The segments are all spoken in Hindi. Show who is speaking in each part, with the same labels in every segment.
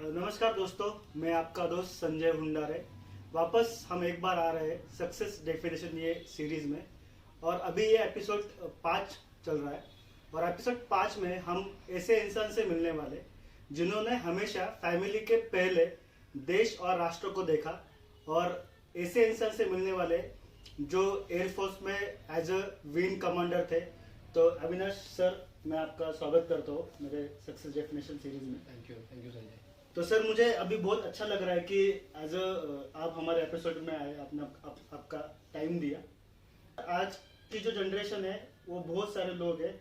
Speaker 1: नमस्कार दोस्तों, मैं आपका दोस्त संजय भंडारे। वापस हम एक बार आ रहे हैं सक्सेस डेफिनेशन ये सीरीज में। और अभी ये एपिसोड 5 चल रहा है। और एपिसोड 5 में हम ऐसे इंसान से मिलने वाले जिन्होंने हमेशा फैमिली के पहले देश और राष्ट्र को देखा, और ऐसे इंसान से मिलने वाले जो एयरफोर्स में एज अ विंग कमांडर थे। तो अविनाश सर, मैं आपका स्वागत करता हूँ मेरे सक्सेस डेफिनेशन सीरीज में।
Speaker 2: Thank you Sanjay.
Speaker 1: तो सर, मुझे अभी बहुत अच्छा लग रहा है कि एज आप हमारे एपिसोड में आए, आपने आपका टाइम दिया। आज की जो जनरेशन है वो बहुत सारे लोग हैं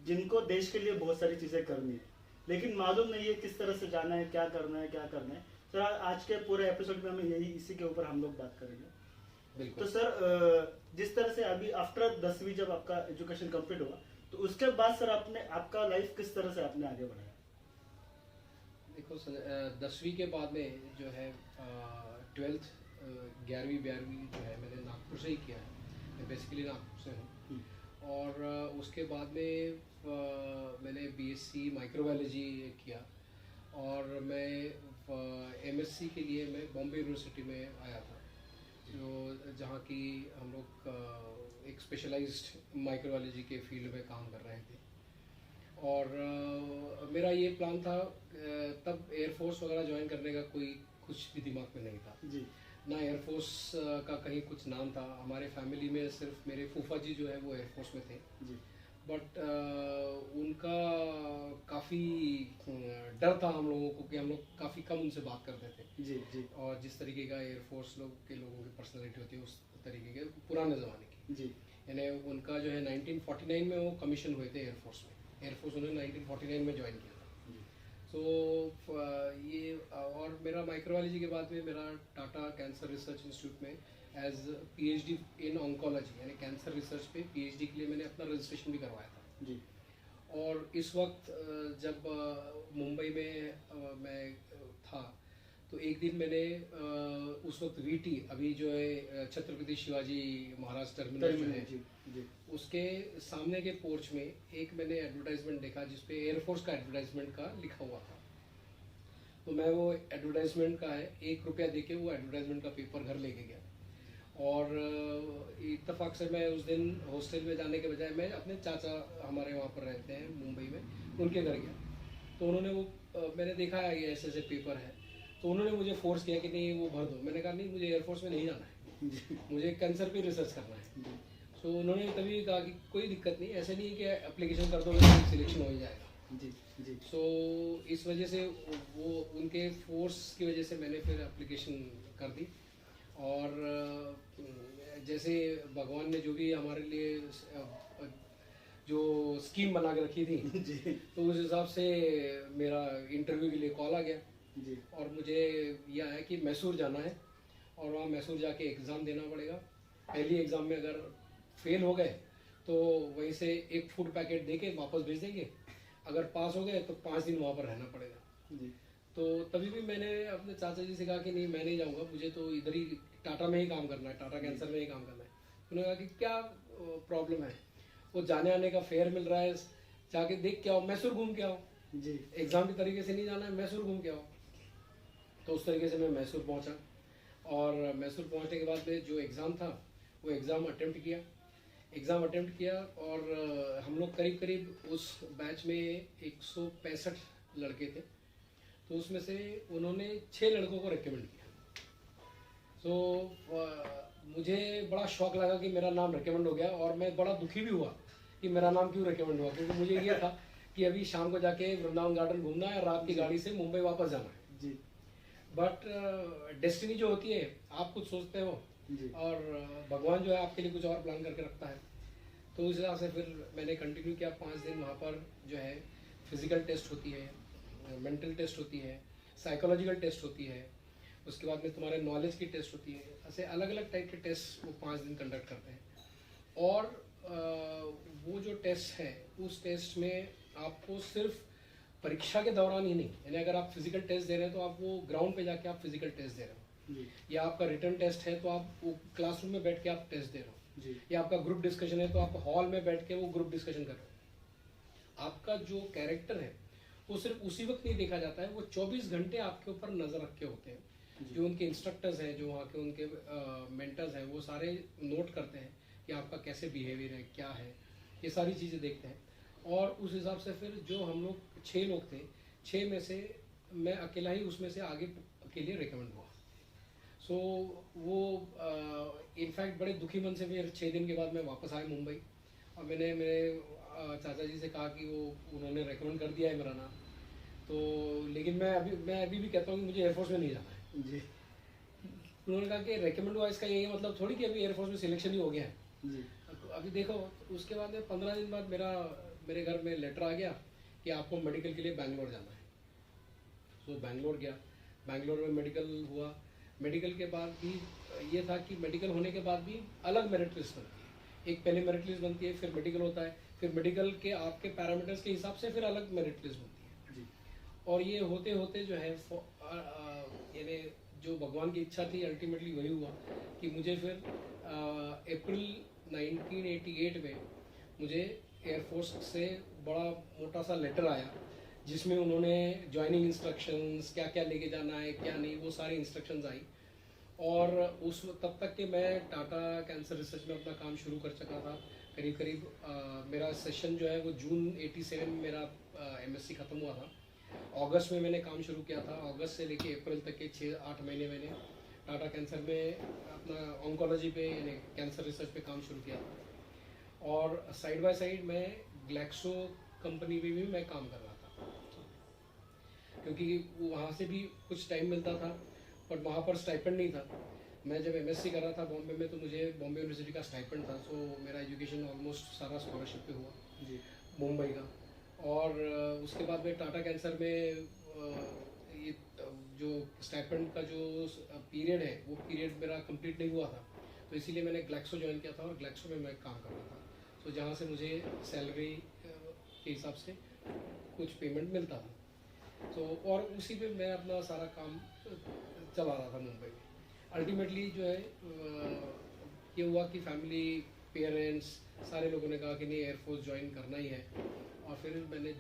Speaker 1: जिनको देश के लिए बहुत सारी चीज़ें करनी है, लेकिन मालूम नहीं है किस तरह से जाना है, क्या करना है। सर, आज के पूरे एपिसोड में हमें इसी के ऊपर हम लोग बात करेंगे।
Speaker 2: बिल्कुल।
Speaker 1: तो सर, जिस तरह से अभी आफ्टर 10वीं जब आपका एजुकेशन कंप्लीट हुआ, तो उसके बाद सर आपका लाइफ किस तरह से आपने आगे बढ़ाया?
Speaker 2: देखो 10वीं के बाद में जो है 12th 11वीं जो है मैंने नागपुर से ही किया है। मैं बेसिकली नागपुर से हूँ। और उसके बाद में मैंने बीएससी माइक्रोबायोलॉजी किया। और मैं एमएससी के लिए मैं बॉम्बे यूनिवर्सिटी में आया था, जो जहाँ की हम लोग एक स्पेशलाइज्ड माइक्रोबायोलॉजी के फील्ड में काम कर रहे थे। और मेरा ये प्लान था, तब एयरफोर्स वगैरह ज्वाइन करने का कोई कुछ भी दिमाग में नहीं था
Speaker 1: जी।
Speaker 2: ना एयरफोर्स का कहीं कुछ नाम था। हमारे फैमिली में सिर्फ मेरे फूफा जी जो है वो एयरफोर्स में थे।
Speaker 1: जी।
Speaker 2: बट उनका काफ़ी डर था हम लोगों को कि हम लोग काफ़ी कम उनसे बात करते थे।
Speaker 1: जी। जी।
Speaker 2: और जिस तरीके का एयरफोर्स के लोगों की पर्सनैलिटी होती है उस तरीके के पुराने ज़माने की।
Speaker 1: जी।
Speaker 2: यानी उनका जो है 1949 में वो कमीशन हुए थे एयरफोर्स में। एयरफोर्स उन्होंने 1949 में ज्वाइन किया था। तो ये और मेरा माइक्रोबायोलॉजी के बाद में मेरा टाटा कैंसर रिसर्च इंस्टीट्यूट में एज पीएचडी इन ऑन्कोलॉजी यानी कैंसर रिसर्च पे पीएचडी के लिए मैंने अपना रजिस्ट्रेशन भी करवाया था।
Speaker 1: जी।
Speaker 2: और इस वक्त जब मुंबई में मैं था, तो एक दिन मैंने उस वक्त वीटी अभी जो है छत्रपति शिवाजी महाराज टर्मिनल जो है,
Speaker 1: जी।
Speaker 2: उसके सामने के पोर्च में एक मैंने एडवर्टाइजमेंट देखा जिसपे एयरफोर्स का एडवर्टाइजमेंट का लिखा हुआ था। तो मैं वो एडवर्टाइजमेंट का है ₹1 देके वो एडवर्टाइजमेंट का पेपर घर लेके गया। और इत्तेफाक से मैं उस दिन हॉस्टल में जाने के बजाय मैं अपने चाचा हमारे वहाँ पर रहते हैं मुंबई में, उनके घर गया। तो उन्होंने वो मैंने देखा है ये ऐसे पेपर है, तो उन्होंने मुझे फोर्स किया कि नहीं वो भर दो। मैंने कहा नहीं, मुझे एयरफोर्स में नहीं जाना है, मुझे कैंसर पे रिसर्च करना है। तो उन्होंने तभी कहा कि कोई दिक्कत नहीं, ऐसे नहीं है कि एप्लीकेशन कर दो सिलेक्शन हो ही जाएगा।
Speaker 1: जी। जी।
Speaker 2: सो इस वजह से वो उनके फोर्स की वजह से मैंने फिर एप्लीकेशन कर दी। और जैसे भगवान ने जो भी हमारे लिए जो स्कीम बना के रखी थी
Speaker 1: जी।
Speaker 2: तो उस हिसाब से मेरा इंटरव्यू के लिए कॉल आ गया।
Speaker 1: जी।
Speaker 2: और मुझे यह है कि मैसूर जाना है और वहाँ मैसूर जाके एग्ज़ाम देना पड़ेगा। पहली एग्ज़ाम में अगर फेल हो गए तो वहीं से एक फूड पैकेट दे के वापस भेज देंगे, अगर पास हो गए तो 5 दिन वहाँ पर रहना पड़ेगा।
Speaker 1: जी।
Speaker 2: तो तभी भी मैंने अपने चाचा जी से कहा कि नहीं, मैं नहीं जाऊँगा, मुझे तो इधर ही टाटा में ही काम करना है, टाटा कैंसर में ही काम करना है। उन्होंने कहा कि क्या प्रॉब्लम है, वो जाने आने का फेयर मिल रहा है, जाके देख के आओ, मैसूर घूम के आओ।
Speaker 1: जी।
Speaker 2: एग्ज़ाम की तरीके से नहीं जाना है, मैसूर घूम के आओ। तो उस तरीके से मैं मैसूर पहुंचा। और मैसूर पहुंचने के बाद में जो एग्ज़ाम था वो एग्ज़ाम अटेम्प्ट किया। और हम लोग करीब करीब उस बैच में 165 लड़के थे। तो उसमें से उन्होंने 6 लड़कों को रिकमेंड किया। तो मुझे बड़ा शौक लगा कि मेरा नाम रिकमेंड हो गया, और मैं बड़ा दुखी भी हुआ कि मेरा नाम क्यों रिकमेंड हुआ, क्योंकि मुझे ये था कि अभी शाम को जाके वृंदावन गार्डन घूमना है, रात की गाड़ी से मुंबई वापस जाना है।
Speaker 1: जी।
Speaker 2: बट डेस्टिनी जो होती है, आप कुछ सोचते हो और भगवान जो है आपके लिए कुछ और प्लान करके रखता है। तो उस हिसाब से फिर मैंने कंटिन्यू किया। 5 दिन वहाँ पर जो है फिजिकल टेस्ट होती है, मेंटल टेस्ट होती है, साइकोलॉजिकल टेस्ट होती है, उसके बाद में तुम्हारे नॉलेज की टेस्ट होती है। ऐसे अलग अलग टाइप के टेस्ट वो 5 दिन कंडक्ट करते हैं। और वो जो टेस्ट है उस टेस्ट में आपको सिर्फ परीक्षा के दौरान ही नहीं, यानी अगर आप फिजिकल टेस्ट दे रहे हैं तो आप वो ग्राउंड पे जाके आप फिजिकल टेस्ट दे रहे हो, या आपका रिटर्न टेस्ट है तो आप वो क्लासरूम में बैठ के आप टेस्ट दे रहे हो, या आपका ग्रुप डिस्कशन है तो आप हॉल में बैठ के वो ग्रुप डिस्कशन कर रहे हो। आपका जो कैरेक्टर है वो सिर्फ उसी वक्त नहीं देखा जाता है, वो 24 घंटे आपके ऊपर नजर रखे होते हैं। जो उनके इंस्ट्रक्टर्स हैं, जो वहाँ के उनके मेंटर्स हैं, वो सारे नोट करते हैं कि आपका कैसे बिहेवियर है, क्या है, ये सारी चीज़ें देखते हैं। और उस हिसाब से फिर जो हम लोग 6 लोग थे, 6 में से मैं अकेला ही उसमें से आगे के लिए रिकमेंड हुआ। सो वो इनफैक्ट बड़े दुखी मन से फिर 6 दिन के बाद मैं वापस आया मुंबई, और मैंने मेरे चाचा जी से कहा कि वो उन्होंने रेकमेंड कर दिया है मेरा नाम। तो लेकिन मैं अभी भी कहता हूँ कि मुझे एयरफोर्स में नहीं जाना है
Speaker 1: जी।
Speaker 2: उन्होंने कहा कि रेकमेंड हुआ, इसका यही मतलब थोड़ी कि अभी एयरफोर्स में सिलेक्शन ही हो गया है
Speaker 1: जी।
Speaker 2: अभी देखो। उसके बाद 15 दिन बाद मेरे घर में लेटर आ गया कि आपको मेडिकल के लिए बैंगलोर जाना है। तो बैंगलोर गया, बैंगलोर में मेडिकल हुआ। मेडिकल के बाद भी ये था कि मेडिकल होने के बाद भी अलग मेरिट लिस्ट बनती है, एक पहले मेरिट लिस्ट बनती है, फिर मेडिकल होता है, फिर मेडिकल के आपके पैरामीटर्स के हिसाब से फिर अलग मेरिट लिस्ट बनती है
Speaker 1: जी।
Speaker 2: और ये होते होते जो है यानी जो भगवान की इच्छा थी अल्टीमेटली वही हुआ कि मुझे फिर अप्रैल 1988 में मुझे एयरफोर्स से बड़ा मोटा सा लेटर आया, जिसमें उन्होंने ज्वाइनिंग इंस्ट्रक्शंस, क्या क्या लेके जाना है क्या नहीं, वो सारी इंस्ट्रक्शंस आई। और उस तब तक के मैं टाटा कैंसर रिसर्च में अपना काम शुरू कर चुका था। करीब करीब मेरा सेशन जो है वो जून 87 में मेरा एमएससी ख़त्म हुआ था। अगस्त में मैंने काम शुरू किया था, अगस्त से लेके अप्रैल तक के 6-8 महीने मैंने टाटा कैंसर में अपना ऑन्कोलॉजी पे यानी कैंसर रिसर्च पे काम शुरू किया था। और साइड बाय साइड मैं ग्लैक्सो कंपनी में भी मैं काम कर रहा था, क्योंकि वहाँ से भी कुछ टाइम मिलता था, बट वहाँ पर स्टाइपेंड नहीं था। मैं जब एमएससी कर रहा था बॉम्बे में, तो मुझे बॉम्बे यूनिवर्सिटी का स्टाइपेंड था, सो मेरा एजुकेशन ऑलमोस्ट सारा स्कॉलरशिप पे हुआ
Speaker 1: जी।
Speaker 2: मुंबई का। और उसके बाद में टाटा कैंसर में ये जो स्टाइपेंड का जो पीरियड है वो पीरियड मेरा कंप्लीट नहीं हुआ था, तो इसीलिए मैंने ग्लैक्सो ज्वाइन किया था और ग्लैक्सो में मैं काम कर रहा था। तो जहाँ से मुझे सैलरी के हिसाब से कुछ पेमेंट मिलता था, तो और उसी पे मैं अपना सारा काम चला रहा था मुंबई में। अल्टीमेटली जो है ये हुआ कि फैमिली, पेरेंट्स, सारे लोगों ने कहा कि नहीं एयरफोर्स ज्वाइन करना ही है। और फिर मैंने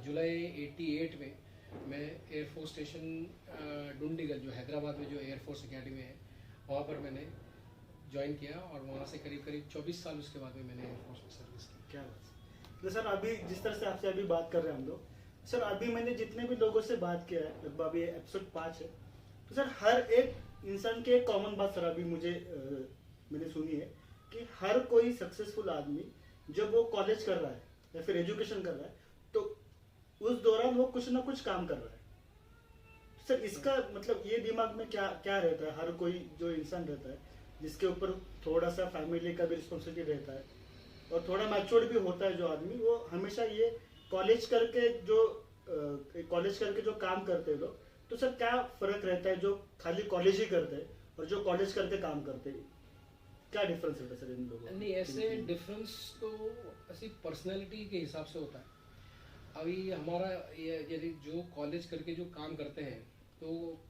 Speaker 2: जुलाई 88 में मैं एयरफोर्स स्टेशन डुंडीगल, जो हैदराबाद में जो एयरफोर्स एकेडमी है, वहाँ पर मैंने ज्वाइन किया और वहाँ से करीब करीब 24 साल उसके बाद में मैंने एयरफोर्स में सर्विस की।
Speaker 1: क्या बात। तो सर अभी जिस तरह से आपसे अभी बात कर रहे हैं हम लोग, सर अभी मैंने जितने भी लोगों से बात किया है, लगभग अभी एपिसोड 5 है, तो सर हर एक इंसान की एक कॉमन बात सर अभी मैंने सुनी है कि हर कोई सक्सेसफुल आदमी जब वो कॉलेज कर रहा है या फिर एजुकेशन कर रहा है, तो उस दौरान वो कुछ ना कुछ काम कर रहा है। सर इसका मतलब ये दिमाग में क्या क्या रहता है, हर कोई जो इंसान रहता है जिसके ऊपर थोड़ा सा फैमिली का भी रिस्पॉन्सिबिलिटी रहता है और थोड़ा मैच्योर्ड भी होता है जो आदमी, वो हमेशा ये कॉलेज करके जो काम करते हैं लोग, तो सर क्या फर्क रहता है जो खाली कॉलेज ही करते हैं और जो कॉलेज करके काम करते हैं, क्या डिफरेंस रहता है सर इन लोगों में?
Speaker 2: नहीं, ऐसे डिफरेंस तो ऐसी पर्सनैलिटी के हिसाब से होता है। अभी हमारा यदि जो कॉलेज करके जो काम करते हैं, तो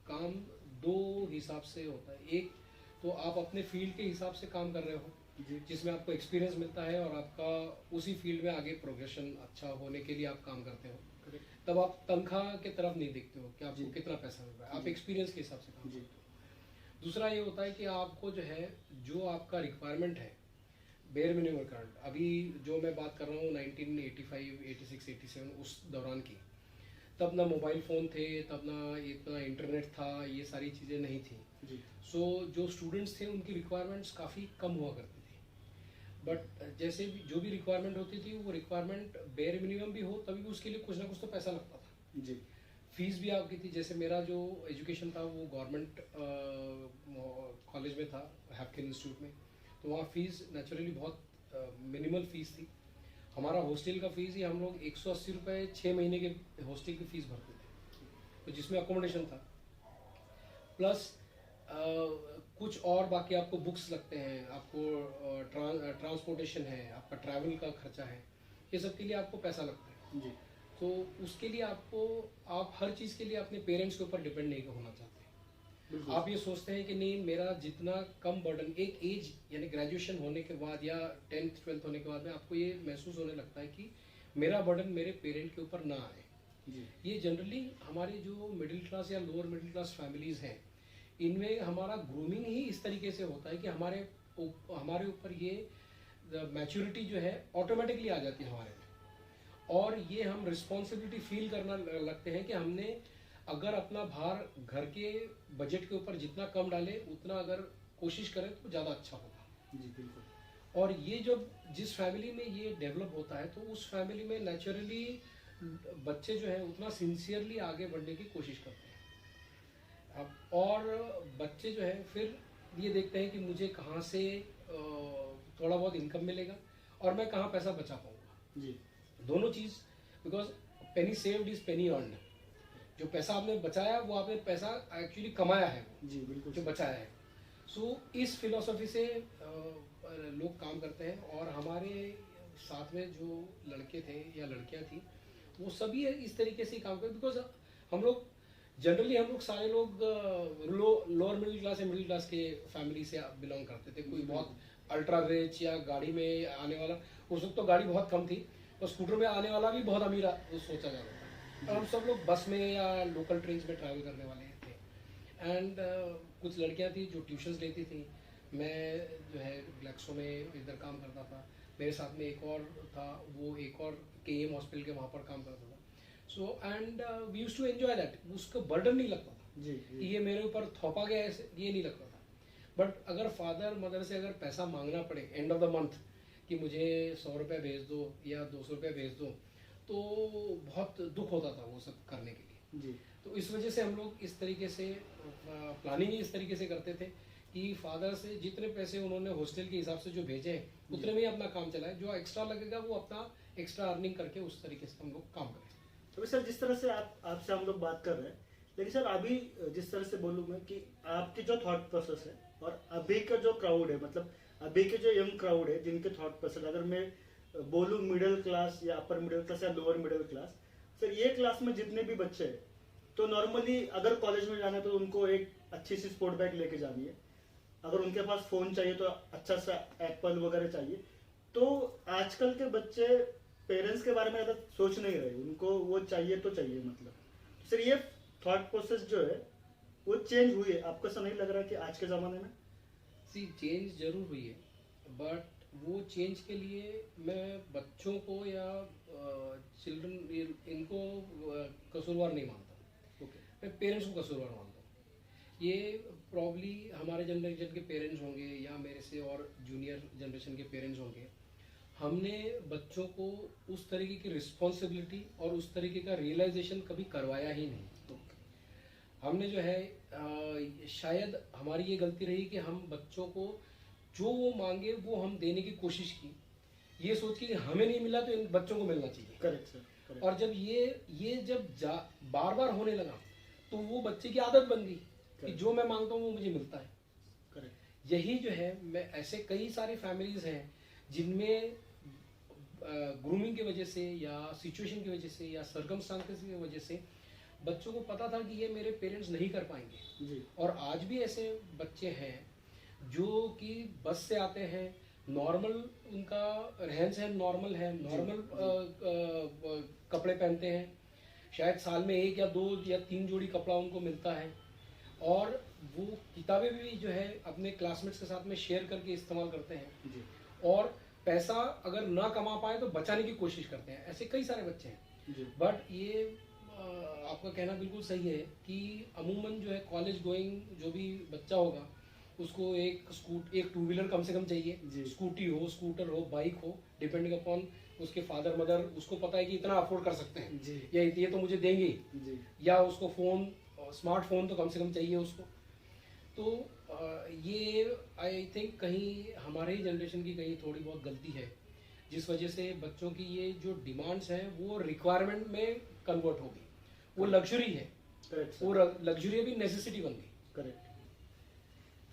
Speaker 2: काम 2 हिसाब से होता है। एक तो आप अपने फील्ड के हिसाब से काम कर रहे हो, जिसमें आपको एक्सपीरियंस मिलता है और आपका उसी फील्ड में आगे प्रोग्रेशन अच्छा होने के लिए आप काम करते हो। तब आप तनख्वाह के तरफ नहीं देखते हो कि आपको कितना पैसा मिल रहा है, आप एक्सपीरियंस के हिसाब से काम करते हो। दूसरा ये होता है कि आपको जो है जो आपका रिक्वायरमेंट है, बेयर मिनिमम रिक्वायरमेंट, अभी जो मैं बात कर रहा हूँ 1985, 86, 87 उस दौरान की, तब ना मोबाइल फ़ोन थे, तब ना इतना इंटरनेट था, ये सारी चीज़ें नहीं थी। सो जो स्टूडेंट्स थे उनकी रिक्वायरमेंट्स काफ़ी कम हुआ करती थी, बट जैसे भी जो भी रिक्वायरमेंट होती थी वो रिक्वायरमेंट बेयर मिनिमम भी हो तभी भी उसके लिए कुछ ना कुछ तो पैसा लगता था
Speaker 1: जी।
Speaker 2: फीस भी आपकी थी। जैसे मेरा जो एजुकेशन था वो गवर्नमेंट कॉलेज में था, हैपकिन इंस्टीट्यूट में, तो वहाँ फीस नेचुरली बहुत मिनिमल फीस थी। हमारा हॉस्टल का फीस ही हम लोग 180 रुपये 6 महीने के हॉस्टल की फीस भरते थे, तो जिसमें अकोमोडेशन था प्लस कुछ और बाकी आपको बुक्स लगते हैं, आपको ट्रांसपोर्टेशन है, आपका ट्रैवल का खर्चा है, ये सब के लिए आपको पैसा लगता है
Speaker 1: जी।
Speaker 2: तो उसके लिए आप हर चीज़ के लिए अपने पेरेंट्स के ऊपर डिपेंड नहीं होना चाहते। आप ये सोचते हैं कि नहीं, मेरा जितना कम बर्डन, एक एज यानी ग्रेजुएशन होने के बाद या 10th 12th होने के बाद में आपको ये महसूस होने लगता है कि मेरा बर्डन मेरे पेरेंट के ऊपर ना आए।
Speaker 1: जी
Speaker 2: ये जनरली हमारे जो मिडिल क्लास या लोअर मिडिल क्लास फैमिलीज हैं, इनमें हमारा ग्रूमिंग ही इस तरीके से होता है कि हमारे ऊपर ये मैच्योरिटी जो है ऑटोमेटिकली आ जाती है हमारे में, और ये हम रिस्पॉन्सिबिलिटी फील करना लगते हैं कि हमने अगर अपना भार घर के बजट के ऊपर जितना कम डाले उतना अगर कोशिश करें तो ज़्यादा अच्छा होगा।
Speaker 1: जी बिल्कुल।
Speaker 2: और ये जब जिस फैमिली में ये डेवलप होता है तो उस फैमिली में नेचुरली बच्चे जो है उतना सिंसियरली आगे बढ़ने की कोशिश करते हैं। अब और बच्चे जो है फिर ये देखते हैं कि मुझे कहाँ से थोड़ा बहुत इनकम मिलेगा और मैं कहाँ पैसा बचा पाऊंगा।
Speaker 1: जी
Speaker 2: दोनों चीज़, because penny saved is penny earned. जो पैसा आपने बचाया वो आपने पैसा एक्चुअली कमाया है, वो
Speaker 1: जी बिल्कुल
Speaker 2: जो बचाया है। सो इस फिलॉसफी से लोग काम करते हैं। और हमारे साथ में जो लड़के थे या लड़कियां थी वो सभी इस तरीके से ही काम करते, बिकॉज हम लोग जनरली सारे लोग लोअर मिडिल क्लास या मिडिल क्लास के फैमिली से बिलोंग करते थे। कोई बहुत अल्ट्रा रिच या गाड़ी में आने वाला, उस वक्त तो गाड़ी बहुत कम थी, तो स्कूटर में आने वाला भी बहुत अमीर वो सोचा जाता था। और हम सब लोग बस में या लोकल ट्रेन में ट्रैवल करने वाले थे। एंड कुछ लड़कियां थी जो ट्यूशन्स लेती थी। मैं जो है ग्लैक्सो में इधर काम करता था, मेरे साथ में एक और था, वो एक और KEM हॉस्पिटल के वहाँ पर काम करता था। So and we used to enjoy that. उसका बर्डन नहीं लगता था
Speaker 1: जी
Speaker 2: कि ये मेरे ऊपर थोपा गया है, ये नहीं लगता था। बट अगर फादर मदर से अगर पैसा मांगना पड़े एंड ऑफ द मंथ कि मुझे 100 रुपये भेज दो या 200 रुपये भेज दो, तो बहुत दुख होता था वो सब करने के लिए।
Speaker 1: जी
Speaker 2: तो इस वजह से हम लोग इस तरीके से प्लानिंग ही इस तरीके से करते थे कि फादर से जितने पैसे उन्होंने हॉस्टल के हिसाब से जो भेजे हैं उतने में ही अपना काम चलाए, जो एक्स्ट्रा लगेगा वो अपना एक्स्ट्रा अर्निंग करके उस तरीके से हम लोग काम करें।
Speaker 1: तो सर जिस तरह से आपसे हम लोग बात कर रहे हैं, लेकिन सर अभी जिस तरह से बोलूँ मैं कि आपकी जो थॉट प्रोसेस है और अभी का जो क्राउड है, मतलब अभी के जो यंग क्राउड है जिनके थॉट प्रोसेस, अगर मैं बोलूँ मिडिल क्लास या अपर मिडिल क्लास या लोअर मिडिल क्लास, सर ये क्लास में जितने भी बच्चे हैं तो नॉर्मली अगर कॉलेज में जाना है तो उनको एक अच्छी सी स्पोर्ट बैग लेके जानी है, अगर उनके पास फोन चाहिए तो अच्छा सा एप्पल वगैरह चाहिए। तो आजकल के बच्चे पेरेंट्स के बारे में ज़्यादा सोच नहीं रहे, उनको वो चाहिए तो चाहिए। मतलब सर ये थॉट प्रोसेस जो है वो चेंज हुई है, आपको ऐसा नहीं लग रहा कि आज के ज़माने में?
Speaker 2: सी चेंज जरूर हुई है, बट वो चेंज के लिए मैं बच्चों को या चिल्ड्रन इनको कसूरवार नहीं मानता। मैं पेरेंट्स को कसूरवार मानता हूँ। ये प्रॉब्ली हमारे जनरेशन के पेरेंट्स होंगे या मेरे से और जूनियर जनरेशन के पेरेंट्स होंगे, हमने बच्चों को उस तरीके की रिस्पॉन्सिबिलिटी और उस तरीके का रियलाइजेशन कभी करवाया ही नहीं। हमने जो है शायद हमारी ये गलती रही कि हम बच्चों को जो वो मांगे वो हम देने की कोशिश की, ये सोच के कि हमें नहीं मिला तो इन बच्चों को मिलना चाहिए।
Speaker 1: Correct sir.
Speaker 2: और जब ये जब बार बार होने लगा तो वो बच्चे की आदत बन गई कि जो मैं मांगता हूँ वो मुझे मिलता है।
Speaker 1: करेक्ट।
Speaker 2: यही जो है, मैं ऐसे कई सारी फैमिलीज हैं जिनमें ग्रूमिंग की वजह से या सिचुएशन की वजह से या सर्कमस्टांसेस की वजह से बच्चों को पता था कि ये मेरे पेरेंट्स नहीं कर पाएंगे
Speaker 1: जी।
Speaker 2: और आज भी ऐसे बच्चे हैं जो कि बस से आते हैं, नॉर्मल उनका रहन सहन नॉर्मल है, नॉर्मल कपड़े पहनते हैं, शायद साल में 1 या 2 या 3 जोड़ी कपड़ा उनको मिलता है, और वो किताबें भी जो है अपने क्लासमेट्स के साथ में शेयर करके इस्तेमाल करते हैं
Speaker 1: जी।
Speaker 2: और पैसा अगर ना कमा पाए तो बचाने की कोशिश करते हैं। ऐसे कई सारे बच्चे हैं
Speaker 1: जी।
Speaker 2: बट ये आपका कहना बिल्कुल सही है कि अमूमन जो है कॉलेज गोइंग जो भी बच्चा होगा उसको एक 2 व्हीलर कम से कम चाहिए, स्कूटी हो, स्कूटर हो, बाइक हो, डिपेंडिंग अपॉन उसके फादर मदर, उसको पता है कि इतना अफोर्ड कर सकते हैं
Speaker 1: जी।
Speaker 2: या ये तो मुझे देंगे
Speaker 1: जी।
Speaker 2: या उसको फोन, स्मार्टफोन तो कम से कम चाहिए उसको। तो ये आई थिंक कहीं हमारे ही जनरेशन की कहीं थोड़ी बहुत गलती है, जिस वजह से बच्चों की ये जो डिमांड्स हैं वो रिक्वायरमेंट में कन्वर्ट हो गई। वो लग्जरी है, वो लग्जरी अभी नेसेसिटी बन गई।
Speaker 1: करेक्ट।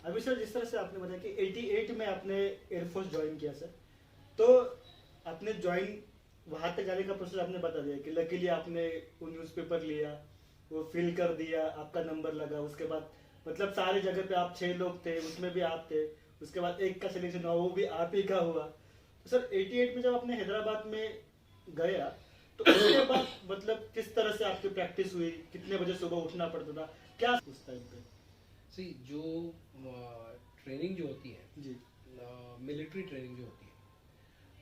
Speaker 1: अभी सर जिस तरह से आपने बताया कि 88 में आपने एयरफोर्स ज्वाइन किया सर, तो आपने ज्वाइन वहाँ तक जाने का प्रोसेस आपने बता दिया कि लकीली आपने वो न्यूज़पेपर लिया, वो फिल कर दिया, आपका नंबर लगा, उसके बाद मतलब सारे जगह पे आप 6 लोग थे, उसमें भी आप थे, उसके बाद एक का सिलेक्शन हुआ, वो भी आप ही का हुआ। तो सर 88 में जब आपने हैदराबाद में गया तो उसके बाद मतलब किस तरह से आपकी प्रैक्टिस हुई, कितने बजे सुबह उठना पड़ता था, क्या उस टाइम पे?
Speaker 2: सी जो ट्रेनिंग जो होती है
Speaker 1: जी
Speaker 2: मिलिट्री ट्रेनिंग जो होती है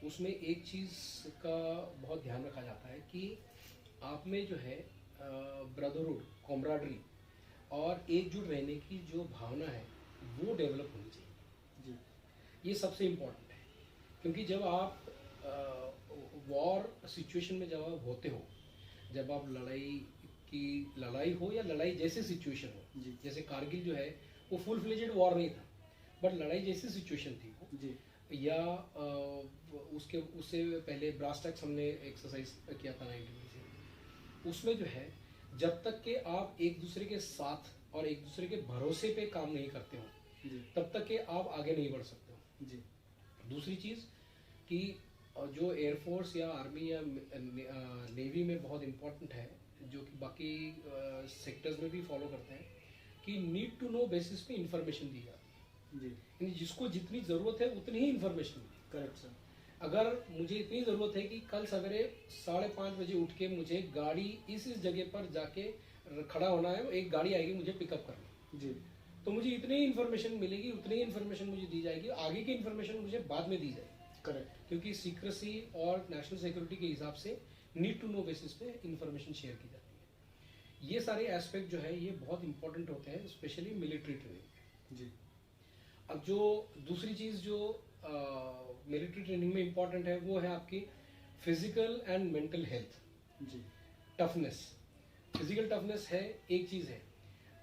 Speaker 2: उसमें एक चीज़ का बहुत ध्यान रखा जाता है कि आप में जो है ब्रदरहुड, कॉमराडरी और एकजुट रहने की जो भावना है वो डेवलप होनी चाहिए।
Speaker 1: जी
Speaker 2: ये सबसे इम्पोर्टेंट है, क्योंकि जब आप वॉर सिचुएशन में जब आप होते हो, जब आप लड़ाई हो या लड़ाई जैसी सिचुएशन हो,
Speaker 1: जी
Speaker 2: जैसे कारगिल जो है वो फुल फ्लेजेड वॉर नहीं था, बट लड़ाई जैसी सिचुएशन थी वो,
Speaker 1: जी
Speaker 2: या उससे पहले ब्रास टैक्स हमने एक्सरसाइज किया था 19 उसमें जो है जब तक कि आप एक दूसरे के साथ और एक दूसरे के भरोसे पे काम नहीं करते हो
Speaker 1: जी
Speaker 2: तब तक कि आप आगे नहीं बढ़ सकते हो।
Speaker 1: जी
Speaker 2: दूसरी चीज़ कि जो एयरफोर्स या आर्मी या नेवी में बहुत इम्पोर्टेंट है, जो कि बाकी सेक्टर्स में भी फॉलो करते हैं, कि नीड टू नो बेसिस पे इंफॉर्मेशन दी जाती है।
Speaker 1: जी
Speaker 2: यानी जिसको जितनी ज़रूरत है उतनी ही इंफॉर्मेशन मिली।
Speaker 1: Correct sir.
Speaker 2: अगर मुझे इतनी ज़रूरत है कि कल सवेरे 5:30 बजे उठ के मुझे गाड़ी इस जगह पर जाके खड़ा होना है, एक गाड़ी आएगी मुझे पिकअप करनी,
Speaker 1: जी
Speaker 2: तो मुझे इतनी इन्फॉर्मेशन मिलेगी, उतनी ही इन्फॉर्मेशन मुझे दी जाएगी, आगे की इन्फॉर्मेशन मुझे बाद में दी जाएगी।
Speaker 1: करेक्ट।
Speaker 2: क्योंकि सीक्रेसी और नेशनल सिक्योरिटी के हिसाब से नीड टू नो बेसिस पे इन्फॉर्मेशन शेयर की जाती है। ये सारे एस्पेक्ट जो है ये बहुत इंपॉर्टेंट होते हैं, स्पेशली मिलिट्री ट्रेनिंग।
Speaker 1: जी
Speaker 2: अब जो दूसरी चीज़ जो मिलिट्री ट्रेनिंग में इम्पॉर्टेंट है वो है आपकी फिजिकल एंड मेंटल हेल्थ,
Speaker 1: जी
Speaker 2: टफनेस। फिजिकल टफनेस है एक चीज़ है,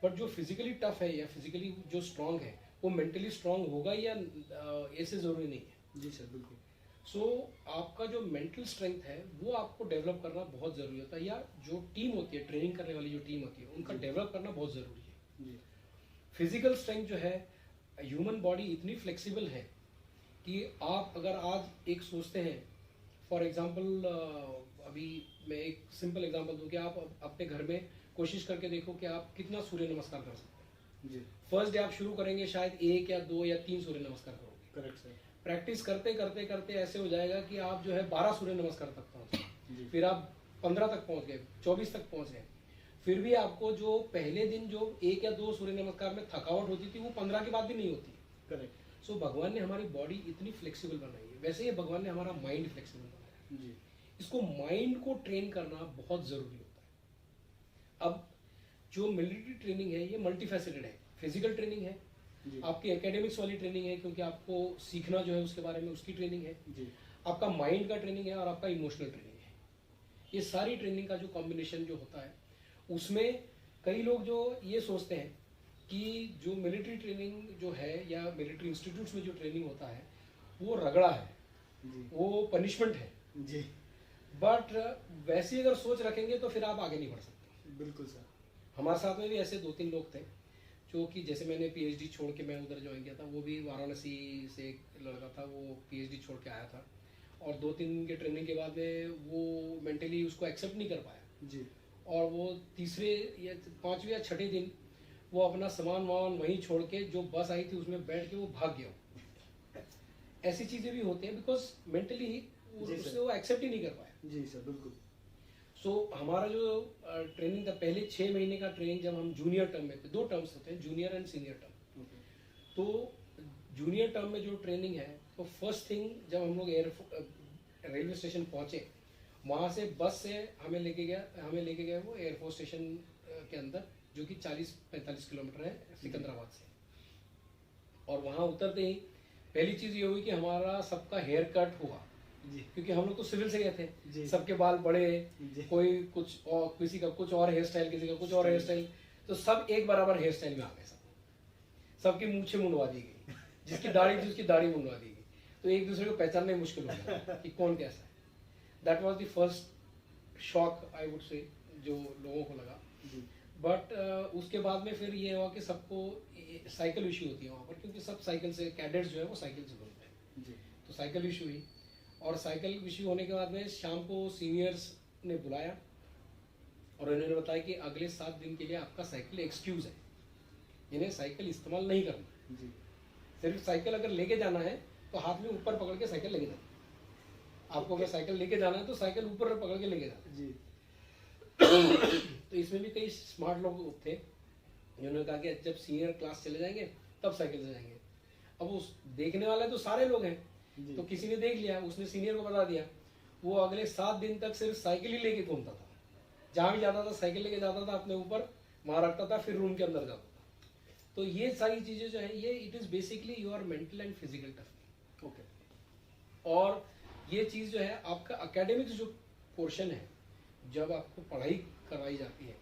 Speaker 2: बट जो फिजिकली टफ है या फिजिकली जो स्ट्रांग है वो मेंटली स्ट्रांग होगा या ऐसे ज़रूरी नहीं है।
Speaker 1: जी सर बिल्कुल।
Speaker 2: सो आपका जो मेंटल स्ट्रेंथ है वो आपको डेवलप करना बहुत ज़रूरी होता है, या जो टीम होती है, ट्रेनिंग करने वाली जो टीम होती है, उनका डेवलप करना बहुत ज़रूरी है।
Speaker 1: जी
Speaker 2: फिजिकल स्ट्रेंथ जो है, ह्यूमन बॉडी इतनी फ्लेक्सिबल है कि आप अगर आज एक सोचते हैं, फॉर एग्जांपल अभी मैं एक सिंपल एग्जांपल दूं कि आप अपने घर में कोशिश करके देखो कि आप कितना सूर्य नमस्कार कर सकते हैं।
Speaker 1: जी
Speaker 2: फर्स्ट डे आप शुरू करेंगे शायद 1 या 2 या 3 सूर्य नमस्कार करोगे।
Speaker 1: Correct sir.
Speaker 2: प्रैक्टिस करते करते करते ऐसे हो जाएगा कि आप जो है 12 सूर्य नमस्कार तक पहुंच
Speaker 1: जी
Speaker 2: गए, फिर आप 15 तक पहुंच गए, 24 तक पहुंच गए। फिर भी आपको जो पहले दिन जो 1 या 2 सूर्य नमस्कार में थकावट होती थी वो 15 के बाद भी नहीं होती।
Speaker 1: करेक्ट।
Speaker 2: सो भगवान ने हमारी बॉडी इतनी फ्लेक्सिबल बनाई है, वैसे ही भगवान ने हमारा माइंड फ्लेक्सिबल बनाया है।
Speaker 1: जी
Speaker 2: इसको माइंड को ट्रेन करना बहुत ज़रूरी होता है। अब जो मिलिट्री ट्रेनिंग है ये मल्टीफैसेटेड है। फिजिकल ट्रेनिंग है,
Speaker 1: जी
Speaker 2: आपकी एकेडमिक्स वाली ट्रेनिंग है क्योंकि आपको सीखना जो है उसके बारे में उसकी ट्रेनिंग है,
Speaker 1: जी
Speaker 2: आपका माइंड का ट्रेनिंग है और आपका इमोशनल ट्रेनिंग है। ये सारी ट्रेनिंग का जो कॉम्बिनेशन जो होता है उसमें कई लोग जो ये सोचते हैं कि जो मिलिट्री ट्रेनिंग जो है या मिलिट्री इंस्टीट्यूट्स में जो ट्रेनिंग होता है वो रगड़ा है,
Speaker 1: जी
Speaker 2: वो पनिशमेंट है।
Speaker 1: जी
Speaker 2: बट वैसी अगर सोच रखेंगे तो फिर आप आगे नहीं बढ़ सकते।
Speaker 1: बिल्कुल सर।
Speaker 2: हमारे साथ में भी ऐसे 2-3 लोग थे जो कि जैसे मैंने पीएचडी छोड़ के मैं उधर ज्वाइन किया था, वो भी वाराणसी से एक लड़का था, वो पीएचडी छोड़ के आया था और 2-3 दिन के ट्रेनिंग के बाद में वो मेंटली उसको एक्सेप्ट नहीं कर पाया
Speaker 1: जी
Speaker 2: और वो तीसरे या 5वें या 6ठे दिन वो अपना सामान वामान वहीं छोड़ के जो बस आई थी उसमें बैठ के वो भाग गया। ऐसी चीज़ें भी होती हैं बिकॉज मेंटली
Speaker 1: जी
Speaker 2: उससे
Speaker 1: सर।
Speaker 2: वो एक्सेप्ट ही नहीं कर पाया।
Speaker 1: जी सर बिल्कुल।
Speaker 2: सो हमारा जो ट्रेनिंग था, पहले 6 महीने का ट्रेनिंग जब हम जूनियर टर्म में थे, 2 टर्म्स होते हैं, junior and senior term.
Speaker 1: Okay.
Speaker 2: तो जूनियर टर्म में जो ट्रेनिंग है तो फर्स्ट थिंग जब हम लोग रेलवे स्टेशन पहुंचे, वहाँ से बस से हमें लेके गया वो एयरफोर्स स्टेशन के अंदर जो कि 40-45 किलोमीटर है सिकंदराबाद से। और वहाँ उतरते ही पहली चीज़ ये हुई कि हमारा सबका हेयर कट हुआ,
Speaker 1: जी
Speaker 2: क्योंकि हम लोग तो सिविल से गए थे,
Speaker 1: जी
Speaker 2: सबके बाल बड़े,
Speaker 1: जी
Speaker 2: कोई कुछ और, किसी का कुछ और हेयर स्टाइल, किसी का कुछ और हेयर स्टाइल, तो सब एक बराबर हेयर स्टाइल में आ गए। सबकी मूछें मुंडवा दी गई, जिसकी दाढ़ी थी उसकी दाढ़ी मुंडवा दी गई, तो एक दूसरे को पहचानना ही मुश्किल हो गया कि कौन कैसा है। That was the first shock I would say जो लोगों को लगा।
Speaker 1: जी
Speaker 2: बट उसके बाद में फिर ये हुआ कि सबको साइकिल इशू होती है वहाँ पर, क्योंकि सब साइकिल से, कैडेट्स जो है वो साइकिल से घूमते हैं,
Speaker 1: जी
Speaker 2: तो साइकिल इशू हुई। और साइकिल इशू होने के बाद में शाम को सीनियर्स ने बुलाया और उन्होंने बताया कि अगले 7 दिन के लिए आपका साइकिल एक्सक्यूज है, इन्हें साइकिल इस्तेमाल नहीं करना।
Speaker 1: जी
Speaker 2: सिर्फ साइकिल अगर लेके जाना है तो हाथ में ऊपर पकड़ के साइकिल लेके जाना। आपको अगर साइकिल लेके जाना है तो साइकिल ऊपर पकड़ के लेके जाना
Speaker 1: जी।
Speaker 2: तो इसमें भी कई स्मार्ट लोग थे जिन्होंने कहा कि जब सीनियर क्लास चले जाएंगे तब साइकिल से जाएंगे। अब उस देखने वाले तो सारे लोग हैं, तो किसी ने देख लिया, उसने सीनियर को बता दिया, वो अगले 7 दिन तक सिर्फ साइकिल ही लेके घूमता था। जहाँ भी जाता था साइकिल लेके जाता था, अपने ऊपर वहाँ रखता था, फिर रूम के अंदर जाता था। तो ये सारी चीजें जो है, ये it is basically your mental and physical toughening.
Speaker 1: Okay.
Speaker 2: और ये चीज जो है आपका एकेडमिक्स जो पोर्शन है, जब आपको पढ़ाई करवाई जाती है,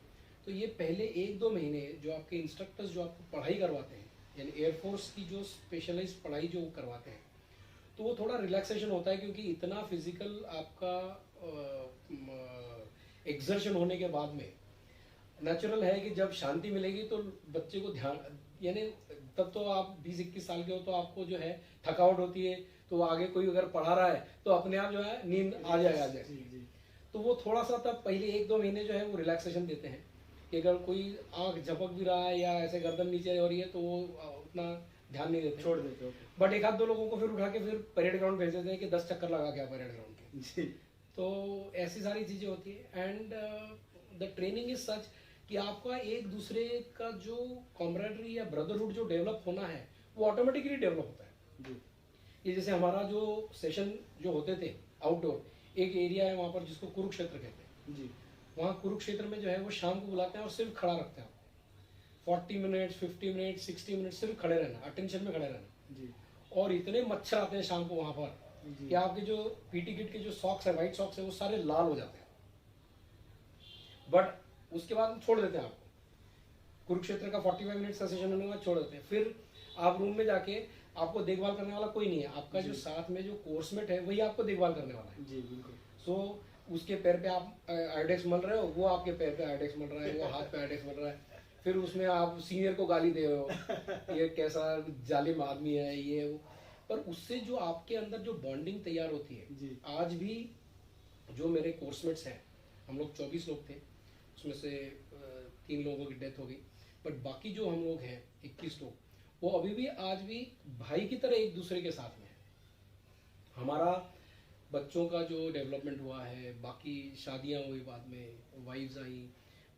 Speaker 2: तो ये पहले 1-2 महीने जो आपके इंस्ट्रक्टर्स जो आपको पढ़ाई करवाते हैं, यानी एयरफोर्स की जो स्पेशलाइज्ड पढ़ाई जो करवाते हैं, तो वो थोड़ा रिलैक्सेशन होता है, क्योंकि इतना फिजिकल आपका एक्सर्शन होने के बाद में नेचुरल है कि जब शांति मिलेगी तो बच्चे को ध्यान, यानी तब तो आप 20-21 साल के हो, तो आपको जो है थकावट होती है, तो आगे कोई अगर पढ़ा रहा है तो अपने आप जो है नींद आ जाए। तो वो थोड़ा सा तब पहले 1-2 महीने जो है वो रिलैक्सेशन देते हैं कि अगर कोई आंख झपक भी रहा है या ऐसे गर्दन नीचे हो रही है तो वो उतना ध्यान नहीं देते,
Speaker 1: छोड़ देते।
Speaker 2: बट 1-2 लोगों को फिर उठा के फिर परेड ग्राउंड भेज देते हैं कि 10 चक्कर लगा के परेड ग्राउंड के।
Speaker 1: जी।
Speaker 2: तो ऐसी सारी चीजें होती है। And the training is such कि आपका एक दूसरे का जो कॉमरेडरी या ब्रदरहुड जो डेवलप होना है वो ऑटोमेटिकली डेवलप होता है
Speaker 1: जी।
Speaker 2: ये जैसे हमारा जो सेशन जो होते थे आउटडोर, एक एरिया है वहाँ पर जिसको कुरुक्षेत्र कहते हैं
Speaker 1: जी।
Speaker 2: वहाँ कुरुक्षेत्र में जो है वो शाम को बुलाते हैं और सिर्फ खड़ा रखते हैं आपको 40 मिनट 50 मिनट 60 मिनट सिर्फ खड़े रहना, अटेंशन में खड़े रहना
Speaker 1: जी।
Speaker 2: और इतने मच्छर आते हैं शाम को वहाँ पर कि आपके जो पीटी किट के जो सॉक्स है, व्हाइट सॉक्स है, वो सारे लाल हो जाते हैं। बट उसके बाद छोड़ देते हैं आपको, कुरुक्षेत्र का 45 मिनट का सेशन होने के बाद छोड़ देते हैं। फिर आप रूम में जाके, आपको देखभाल करने वाला कोई नहीं है, आपका जो साथ में जो कोर्समेट है वही आपको देखभाल करने वाला है।
Speaker 1: जी बिल्कुल।
Speaker 2: सो उसके पैर पे आप आयोडेक्स मल रहे हो, वो आपके पैर पे आयोडेक्स मल रहा है, वो हाथ पे आयोडेक्स मल रहा है, फिर उसमें आप सीनियर को गाली दे रहे हो ये कैसा जालिम आदमी है ये वो। पर उससे जो आपके अंदर जो बॉन्डिंग तैयार होती है
Speaker 1: जी।
Speaker 2: आज भी जो मेरे कोर्समेट्स हैं, हम लोग 24 लोग थे, उसमें से 3 लोगों की डेथ हो गई, बट बाकी जो हम लोग हैं 21 लोग, वो अभी भी आज भी भाई की तरह एक दूसरे के साथ में है। हमारा बच्चों का जो डेवलपमेंट हुआ है, बाकी शादियां हुई, बाद में वाइफ्स आई,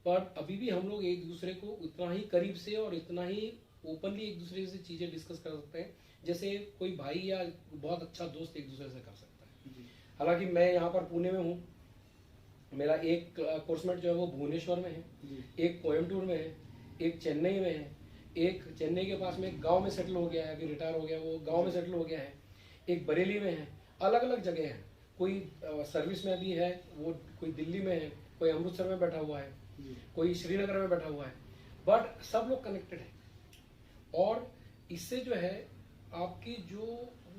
Speaker 2: पर अभी भी हम लोग एक दूसरे को उतना ही करीब से और इतना ही ओपनली एक दूसरे से चीज़ें डिस्कस कर सकते हैं जैसे कोई भाई या बहुत अच्छा दोस्त एक दूसरे से कर सकता है। हालांकि मैं यहाँ पर पुणे में हूँ, मेरा एक कोर्समेट जो है वो भुवनेश्वर में है, एक कोयम्बटूर में है, एक चेन्नई में है, एक चेन्नई के पास में एक गांव में सेटल हो गया है, अभी रिटायर हो गया, वो गांव में सेटल हो गया है, एक बरेली में है, अलग अलग जगह हैं। कोई सर्विस में भी है, वो कोई दिल्ली में है, कोई अमृतसर में बैठा हुआ है, कोई श्रीनगर में बैठा हुआ है, बट सब लोग कनेक्टेड है। और इससे जो है आपकी जो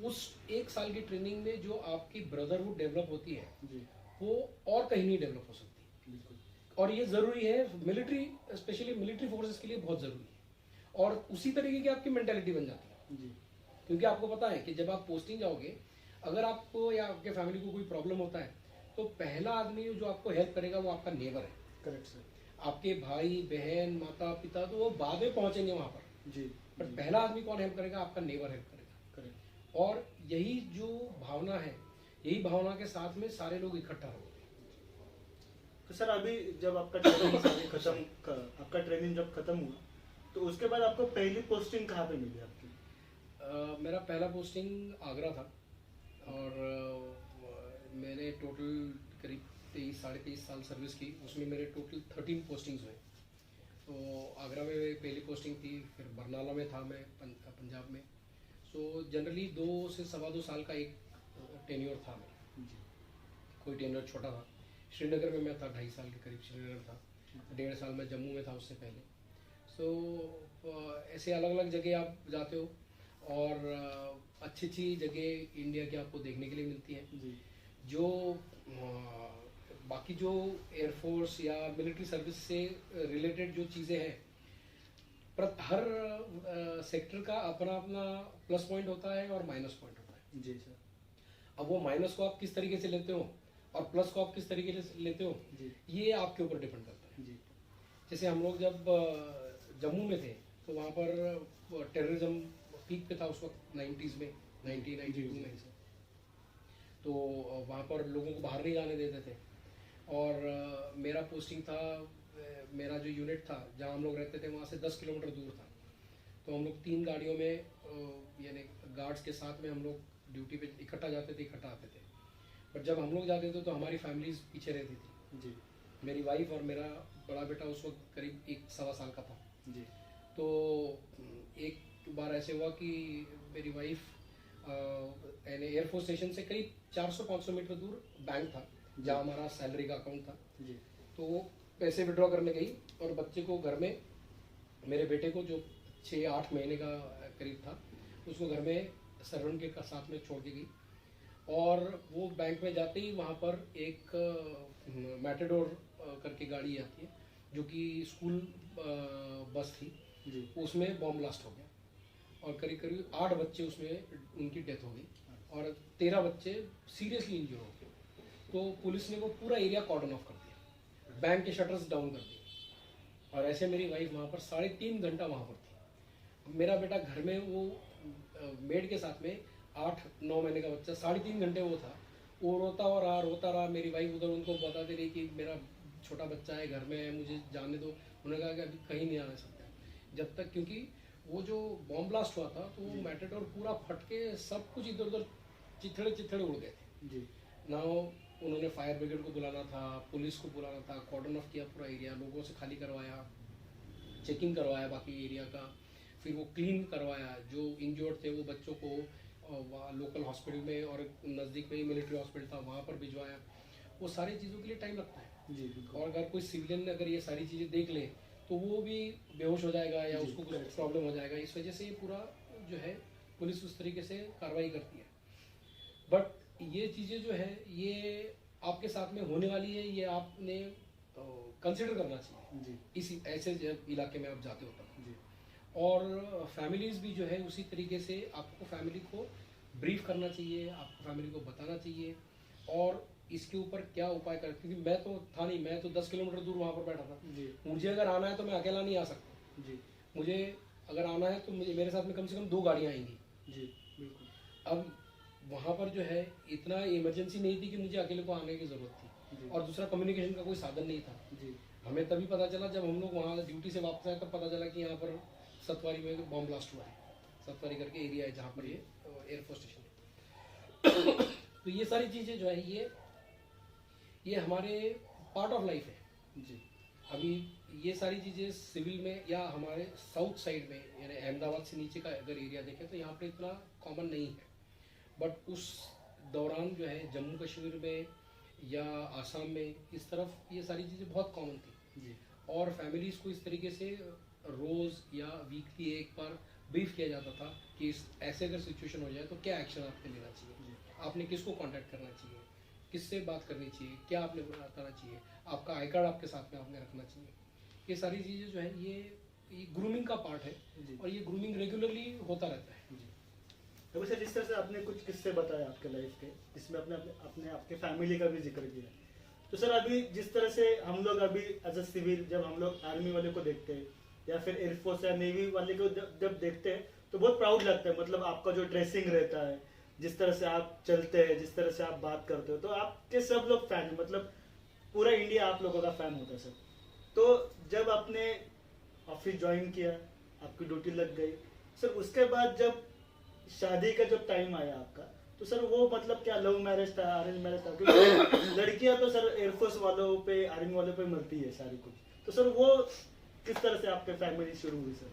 Speaker 2: उस 1 साल की ट्रेनिंग में जो आपकी ब्रदरहुड डेवलप होती है वो और कहीं नहीं डेवलप हो सकती। और ये जरूरी है मिलिट्री, स्पेशली मिलिट्री फोर्सेस के लिए बहुत जरूरी है। और उसी तरीके की आपकी मेंटालिटी बन जाती है क्योंकि आपको पता है कि जब आप पोस्टिंग जाओगे, अगर आपको या आपके फैमिली को कोई प्रॉब्लम होता है तो पहला आदमी जो आपको हेल्प करेगा वो आपका नेबर है।
Speaker 1: Correct sir.
Speaker 2: आपके भाई बहन माता पिता तो वो बाद में पहुंचेंगे वहां पर
Speaker 1: जी।
Speaker 2: पर पहला आदमी कौन हेल्प करेगा? आपका नेबर हेल्प करेगा।
Speaker 1: करेक्ट।
Speaker 2: और यही जो भावना है, यही भावना के साथ में सारे लोग इकट्ठा हो गए।
Speaker 1: तो सर अभी जब आपका ट्रेनिंग आपका ट्रेनिंग जब खत्म हुआ तो उसके बाद आपको पहली पोस्टिंग कहाँ पे मिली आपकी?
Speaker 2: मेरा पहला पोस्टिंग आगरा था और मैंने टोटल करीब 23-23.5 साल सर्विस की, उसमें मेरे टोटल 13 पोस्टिंग्स हुए। तो आगरा में मेरी पहली पोस्टिंग थी, फिर बरनाला में था मैं पंजाब में। सो जनरली 2 से 2.25 साल का एक टेन्योर था मेरा, कोई टेन्योर छोटा था। श्रीनगर में मैं था 2.5 साल के करीब श्रीनगर था, 1.5 साल में जम्मू में था उससे पहले। सो ऐसे अलग अलग जगह आप जाते हो और अच्छी अच्छी जगह इंडिया की आपको देखने के लिए मिलती है। जो बाकी जो एयरफोर्स या मिलिट्री सर्विस से रिलेटेड जो चीज़ें हैं, हर सेक्टर का अपना अपना प्लस पॉइंट होता है और माइनस पॉइंट होता है।
Speaker 1: जी सर।
Speaker 2: अब वो माइनस को आप किस तरीके से लेते हो और प्लस को आप किस तरीके से लेते हो, ये आपके ऊपर डिपेंड करता है।
Speaker 1: जी।
Speaker 2: जैसे हम लोग जब जम्मू में थे तो वहाँ पर टेररिज्म पीक पे था उस वक्त 90s में, 1992 में। तो वहाँ पर लोगों को बाहर नहीं जाने देते थे। और मेरा पोस्टिंग था, मेरा जो यूनिट था जहाँ हम लोग रहते थे वहाँ से 10 किलोमीटर दूर था। तो हम लोग 3 गाड़ियों में यानी गार्ड्स के साथ में हम लोग ड्यूटी पे इकट्ठा जाते थे, इकट्ठा आते थे। पर जब हम लोग जाते थे तो हमारी फैमिलीज पीछे रहती थी
Speaker 1: जी। मेरी
Speaker 2: मेरी वाइफ और मेरा बड़ा बेटा उस वक्त करीब 1 सवा साल का था
Speaker 1: जी।
Speaker 2: तो एक बार ऐसे हुआ कि मेरी वाइफ यानी एयरफोर्स स्टेशन से करीब 400-500 मीटर दूर बैंक था जहाँ हमारा सैलरी का अकाउंट था
Speaker 1: जी।
Speaker 2: तो वो पैसे विड्रॉ करने गई और बच्चे को घर में, मेरे बेटे को जो 6-8 महीने का करीब था, उसको घर में सर्वेंट के साथ में छोड़ के गई। और वो बैंक में जाते ही वहाँ पर एक मैटाडोर करके गाड़ी आती है जो कि स्कूल बस थी
Speaker 1: जी।
Speaker 2: उसमें बॉम्ब ब्लास्ट हो गया और करीब करीब 8 बच्चे उसमें उनकी डेथ हो गई और 13 बच्चे सीरियसली इंजर हो गए। तो पुलिस ने वो पूरा एरिया कॉर्डन ऑफ कर दिया, बैंक के शटर्स डाउन कर दिए और ऐसे मेरी वाइफ वहाँ पर 3.5 घंटा वहाँ पर थी। मेरा बेटा घर में वो मेड के साथ में 8-9 महीने का बच्चा 3.5 घंटे वो था, वो रोता रहा। मेरी वाइफ उधर उनको बताती रही कि मेरा छोटा बच्चा है, घर में है, मुझे जाने दो। उन्होंने कहा कि अभी कहीं नहीं आने सकता जब तक, क्योंकि वो जो बॉम्ब ब्लास्ट हुआ था तो वो मैटाडोर पूरा फट के सब कुछ इधर उधर चिथड़े उड़ गए थे जी। ना उन्होंने फायर ब्रिगेड को बुलाना था, पुलिस को बुलाना था, कॉर्डन ऑफ किया पूरा एरिया, लोगों से खाली करवाया, चेकिंग करवाया बाकी एरिया का, फिर वो क्लीन करवाया। जो इंजर्ड थे वो बच्चों को लोकल हॉस्पिटल में और नज़दीक में ही मिलिट्री हॉस्पिटल था वहाँ पर भिजवाया। वो सारी चीज़ों के लिए टाइम लगता है
Speaker 1: जी।
Speaker 2: और अगर कोई सिविलियन अगर ये सारी चीज़ें देख ले तो वो भी बेहोश हो जाएगा या उसको कुछ प्रॉब्लम हो जाएगा। इस वजह से ये पूरा जो है पुलिस उस तरीके से कार्रवाई करती है। बट ये चीज़ें जो है ये आपके साथ में होने वाली है, ये आपने कंसिडर करना चाहिए
Speaker 1: जी।
Speaker 2: इसी ऐसे जब इलाके में आप जाते हो तब
Speaker 1: जी।
Speaker 2: और फैमिलीज भी जो है उसी तरीके से आपको फैमिली को ब्रीफ करना चाहिए, आपको फैमिली को बताना चाहिए और इसके ऊपर क्या उपाय कर, क्योंकि मैं तो था नहीं, मैं तो 10 किलोमीटर दूर वहाँ पर बैठा था जी। मुझे अगर आना है तो मैं अकेला नहीं आ सकता जी। मुझे अगर आना है तो मुझे मेरे साथ में कम से कम 2 गाड़ियाँ आएंगी जी। बिल्कुल। अब वहाँ पर जो है इतना इमरजेंसी नहीं थी कि मुझे अकेले को आने की ज़रूरत थी और दूसरा कम्युनिकेशन का कोई साधन नहीं था जी। हमें तभी पता चला जब हम लोग वहाँ ड्यूटी से वापस आए, तब पता चला कि यहाँ पर सतवारी में बॉम्ब ब्लास्ट हुआ है। सतवारी करके एरिया है जहाँ पर ये एयरफोर्स स्टेशन है। तो ये सारी चीज़ें जो है ये हमारे पार्ट ऑफ लाइफ है जी। अभी ये सारी चीज़ें सिविल में या हमारे साउथ साइड में यानी अहमदाबाद से नीचे का अगर एरिया देखें तो यहाँ पे इतना कॉमन नहीं है, बट उस दौरान जो है जम्मू कश्मीर में या आसाम में इस तरफ ये सारी चीज़ें बहुत कॉमन थी जी। और फैमिलीज़ को इस तरीके से रोज़ या वीकली एक बार ब्रीफ किया जाता था कि ऐसे अगर सिचुएशन हो जाए तो क्या एक्शन आपको लेना चाहिए, आपने किसको कांटेक्ट करना चाहिए, किससे बात करनी चाहिए, क्या आपने करना चाहिए, आपका आई कार्ड आपके साथ में आपने रखना चाहिए। ये सारी चीज़ें जो है ये ग्रूमिंग का पार्ट है और ये ग्रूमिंग रेगुलरली होता रहता है जी।
Speaker 1: तो वैसे जिस तरह से आपने कुछ किस्से बताए आपके लाइफ के, इसमें अपने आपके फैमिली का भी जिक्र किया, तो सर अभी जिस तरह से हम लोग अभी एज अ सिविल जब हम लोग आर्मी वाले को देखते हैं या फिर एयरफोर्स या नेवी वाले को जब देखते हैं तो बहुत प्राउड लगता है। मतलब आपका जो ड्रेसिंग रहता है, जिस तरह से आप चलते हैं, जिस तरह से आप बात करते हो, तो आपके सब लोग फैन, मतलब पूरा इंडिया आप लोगों का फैन होता है सर। तो जब आपने ऑफिस ज्वाइन किया, आपकी ड्यूटी लग गई सर, उसके बाद जब शादी का जब टाइम आया आपका, तो सर वो मतलब क्या लव मैरिज था, अरेंज मैरिज था? क्योंकि लड़कियां तो सर एयरफोर्स वालों पे, आर्मी वालों पे मरती है सारी कुछ, तो सर वो किस तरह से आपके फैमिली शुरू हुई सर?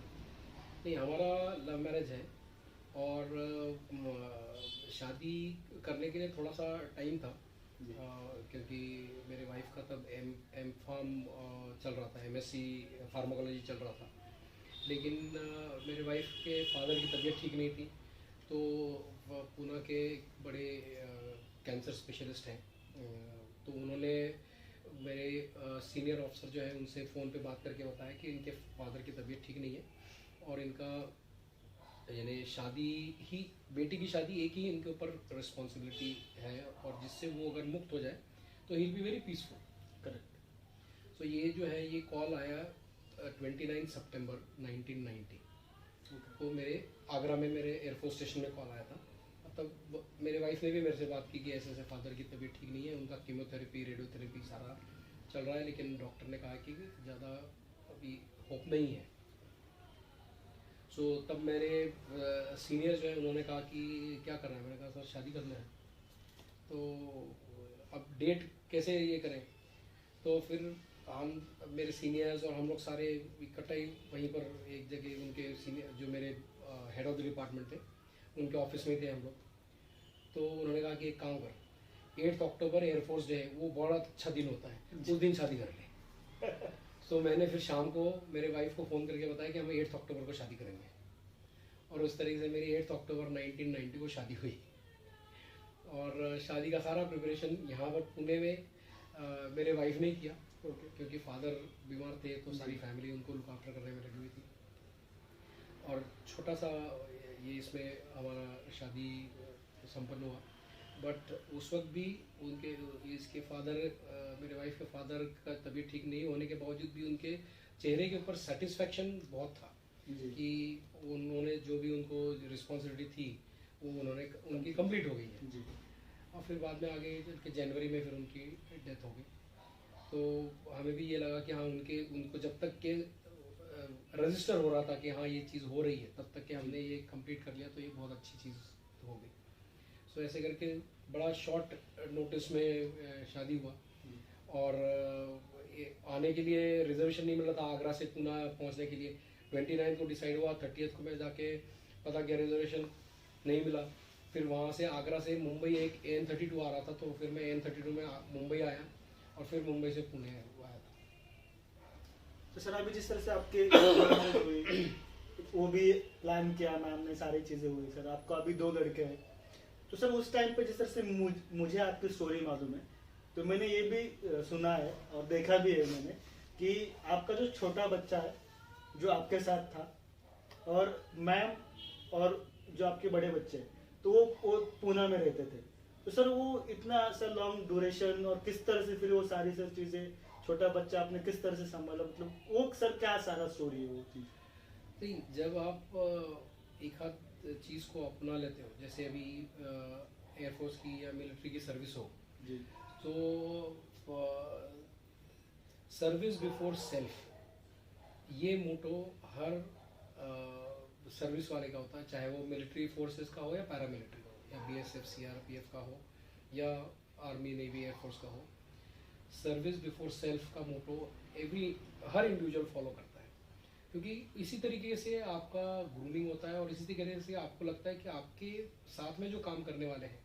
Speaker 2: नहीं, हमारा लव मैरिज है और शादी करने के लिए थोड़ा सा टाइम था क्योंकि मेरे वाइफ का तब एम फार्म चल रहा था, MSc फार्माकोलॉजी चल रहा था, लेकिन मेरे वाइफ के फादर की तबीयत ठीक नहीं थी, तो पूना के बड़े कैंसर स्पेशलिस्ट हैं, तो उन्होंने मेरे सीनियर ऑफिसर जो है उनसे फ़ोन पे बात करके बताया कि इनके फादर की तबीयत ठीक नहीं है और इनका यानी शादी ही, बेटी की शादी एक ही इनके ऊपर रिस्पॉन्सिबिलिटी है और जिससे वो अगर मुक्त हो जाए तो he will be very peaceful. Correct. So ये जो है ये कॉल आया 29 सितंबर 1990 को मेरे आगरा में मेरे एयरफोर्स स्टेशन में कॉल आया था। तब मेरे वाइफ ने भी मेरे से बात की कि ऐसे ऐसे फादर की तबीयत ठीक नहीं है, उनका कीमोथेरेपी रेडियोथेरेपी सारा चल रहा है, लेकिन डॉक्टर ने कहा कि ज़्यादा अभी होप नहीं है। सो तब मेरे सीनियर जो है उन्होंने कहा कि क्या करना है, मैंने कहा सर शादी करना है, तो अब डेट कैसे ये करें। तो फिर हम मेरे सीनियर्स और हम लोग सारे इकट्ठा ही वहीं पर एक जगह उनके सीनियर जो मेरे हेड ऑफ द डिपार्टमेंट थे उनके ऑफिस में थे हम लोग। तो उन्होंने कहा कि एक काम कर, 8 अक्टूबर एयरफोर्स डे है, वो बड़ा अच्छा दिन होता है, उस दिन शादी कर ले। तो मैंने फिर शाम को मेरे वाइफ को फ़ोन करके बताया कि हम 8 अक्टूबर को शादी करेंगे, और उस तरीके से मेरी 8 अक्टूबर 1990 को शादी हुई। और शादी का सारा प्रिपरेशन यहाँ पर पुणे में मेरे वाइफ ने किया, क्योंकि फादर बीमार थे तो सारी फैमिली उनको लुक आफ्टर करने में लगी हुई थी। और छोटा सा ये इसमें हमारा शादी संपन्न हुआ। बट उस वक्त भी उनके इसके फादर मेरे वाइफ के फादर का तबीयत ठीक नहीं होने के बावजूद भी उनके चेहरे के ऊपर सेटिस्फेक्शन बहुत था कि उन्होंने जो भी उनको रिस्पॉन्सिबिलिटी थी वो उन्होंने उनकी कंप्लीट हो गई है। और फिर बाद में आगे चल के जनवरी में फिर उनकी डेथ हो गई। तो हमें भी ये लगा कि हाँ उनको जब तक के रजिस्टर हो रहा था कि हाँ ये चीज़ हो रही है, तब तक के हमने ये कंप्लीट कर लिया, तो ये बहुत अच्छी चीज़ हो गई। सो ऐसे करके बड़ा शॉर्ट नोटिस में शादी हुआ। और आने के लिए रिजर्वेशन नहीं मिला था आगरा से पूना पहुंचने के लिए। 29 को डिसाइड हुआ, 30 को मैं जाके पता किया रिजर्वेशन नहीं मिला। फिर वहाँ से आगरा से मुंबई एक AN32 आ रहा था, तो फिर मैं AN32 में मुंबई आया और फिर मुंबई से पुणे आया था।
Speaker 1: तो सर अभी जिस तरह से आपके हुई वो भी प्लान किया मैम ने, सारी चीज़ें हुई सर, आपका अभी 2 लड़के हैं। तो सर उस टाइम पे जिस तरह से मुझे आपकी स्टोरी मालूम है, तो मैंने ये भी सुना है और देखा भी है मैंने कि आपका जो छोटा बच्चा है जो आपके साथ था, और मैम और जो आपके बड़े बच्चे हैं, तो वो पूना में रहते थे। तो सर वो इतना सा लॉन्ग ड्यूरेशन और किस तरह से फिर वो सारी सब चीज़ें, छोटा बच्चा आपने किस तरह से संभाला, मतलब वो सर क्या सारा स्टोरी है वो चीज़?
Speaker 2: नहीं, जब आप एक आध चीज़ को अपना लेते हो, जैसे अभी एयरफोर्स की या मिलिट्री की सर्विस हो
Speaker 1: जी,
Speaker 2: तो सर्विस बिफोर सेल्फ, ये मोटो हर सर्विस वाले का होता है, चाहे वो मिलिट्री फोर्सेस का हो या पैरामिलिट्री का हो, या BSF CRPF का हो या आर्मी नेवी एयरफोर्स का हो। सर्विस बिफोर सेल्फ का मोटो हर इंडिविजुअल फॉलो करता है, क्योंकि इसी तरीके से आपका ग्रूमिंग होता है और इसी तरीके से आपको लगता है कि आपके साथ में जो काम करने वाले हैं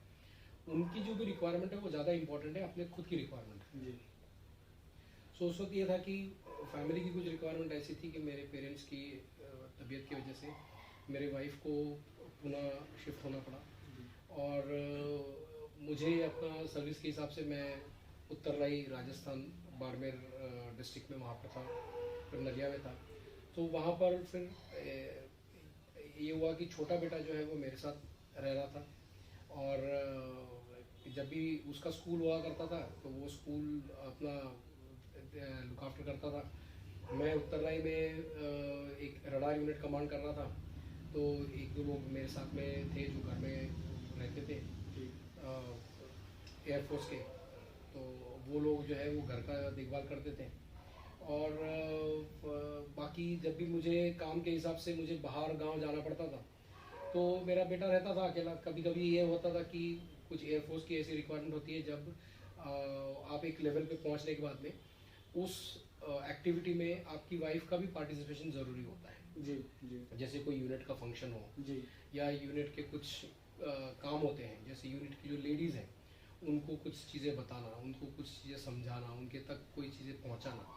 Speaker 2: उनकी जो भी रिक्वायरमेंट है वो ज़्यादा इंपॉर्टेंट है अपने खुद की रिक्वायरमेंट है। सो उस वक्त ये था कि फैमिली की कुछ रिक्वायरमेंट ऐसी थी कि मेरे पेरेंट्स की तबीयत की वजह से मेरे वाइफ को पुनः शिफ्ट होना पड़ा, और मुझे अपना सर्विस के हिसाब से मैं उत्तरलाई राजस्थान बाड़मेर डिस्ट्रिक्ट में वहाँ पर था, फिर नलिया में था। तो वहाँ पर फिर ये हुआ कि छोटा बेटा जो है वो मेरे साथ रह रहा था, और जब भी उसका स्कूल हुआ करता था तो वो स्कूल अपना लुक आफ्टर करता था। मैं उत्तरलाई में एक रडार यूनिट कमांड कर रहा था, तो 1-2 लोग मेरे साथ में थे जो घर में रहते थे एयरफोर्स के, तो वो लोग जो है वो घर का देखभाल करते थे। और बाकी जब भी मुझे काम के हिसाब से मुझे बाहर गांव जाना पड़ता था तो मेरा बेटा रहता था अकेला। कभी कभी ये होता था कि कुछ एयरफोर्स की ऐसी रिक्वायरमेंट होती है जब आप एक लेवल पे पहुंचने के बाद में उस एक्टिविटी में आपकी वाइफ का भी पार्टिसिपेशन ज़रूरी होता है।
Speaker 1: जी जी।
Speaker 2: जैसे कोई यूनिट का फंक्शन हो
Speaker 1: जी, या
Speaker 2: यूनिट के कुछ काम होते हैं, जैसे यूनिट की जो लेडीज़ हैं उनको कुछ चीज़ें बताना, उनको कुछ चीज़ें समझाना, उनके तक कोई चीज़ें पहुंचाना,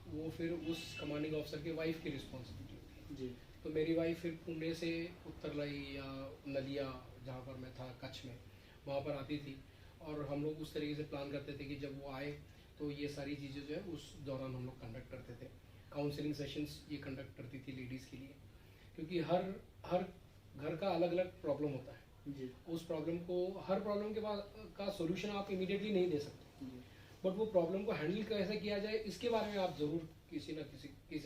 Speaker 2: वो फिर उस कमांडिंग ऑफिसर के वाइफ की रिस्पॉन्सिबिलिटी होती है।
Speaker 1: जी।
Speaker 2: तो मेरी वाइफ फिर पुणे से उत्तरलाई या नलिया जहाँ पर मैं था कच्छ में, वहाँ पर आती थी, और हम लोग उस तरीके से प्लान करते थे कि जब वो आए तो ये सारी चीज़ें जो है उस दौरान हम लोग कंडक्ट करते थे। काउंसलिंग सेशंस ये कंडक्ट करती थी लेडीज़ के लिए, क्योंकि हर घर का अलग अलग प्रॉब्लम होता है।
Speaker 1: जी।
Speaker 2: उस प्रॉब्लम को, हर प्रॉब्लम के बाद का सोल्यूशन आप इमीडिएटली नहीं दे सकते, बट वो प्रॉब्लम को हैंडल कैसे किया जाए इसके बारे में आप ज़रूर किसी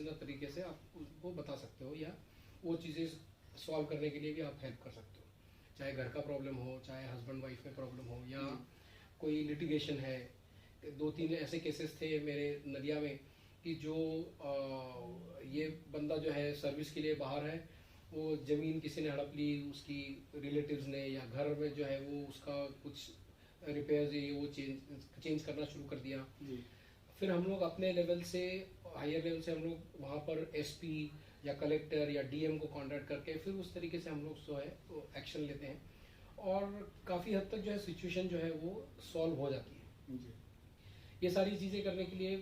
Speaker 2: न तरीके से आप उसको बता सकते हो, या वो चीज़ें सॉल्व करने के लिए भी आप हेल्प कर सकते हो। चाहे घर का प्रॉब्लम हो, चाहे हस्बैंड वाइफ में प्रॉब्लम हो, या कोई लिटिगेशन है। 2-3 ऐसे केसेस थे मेरे नदिया में कि जो ये बंदा जो है सर्विस के लिए बाहर है, वो ज़मीन किसी ने हड़प ली, उसकी रिलेटिव्स ने, या घर में जो है वो उसका कुछ रिपेयर्स ये वो चेंज करना शुरू कर दिया। फिर हम लोग अपने लेवल से, हायर लेवल से हम लोग वहाँ पर एसपी या कलेक्टर या डीएम को कांटेक्ट करके फिर उस तरीके से हम लोग जो है वो एक्शन लेते हैं, और काफ़ी हद तक जो है सिचुएशन जो है वो सॉल्व हो जाती है। ये सारी चीज़ें करने के लिए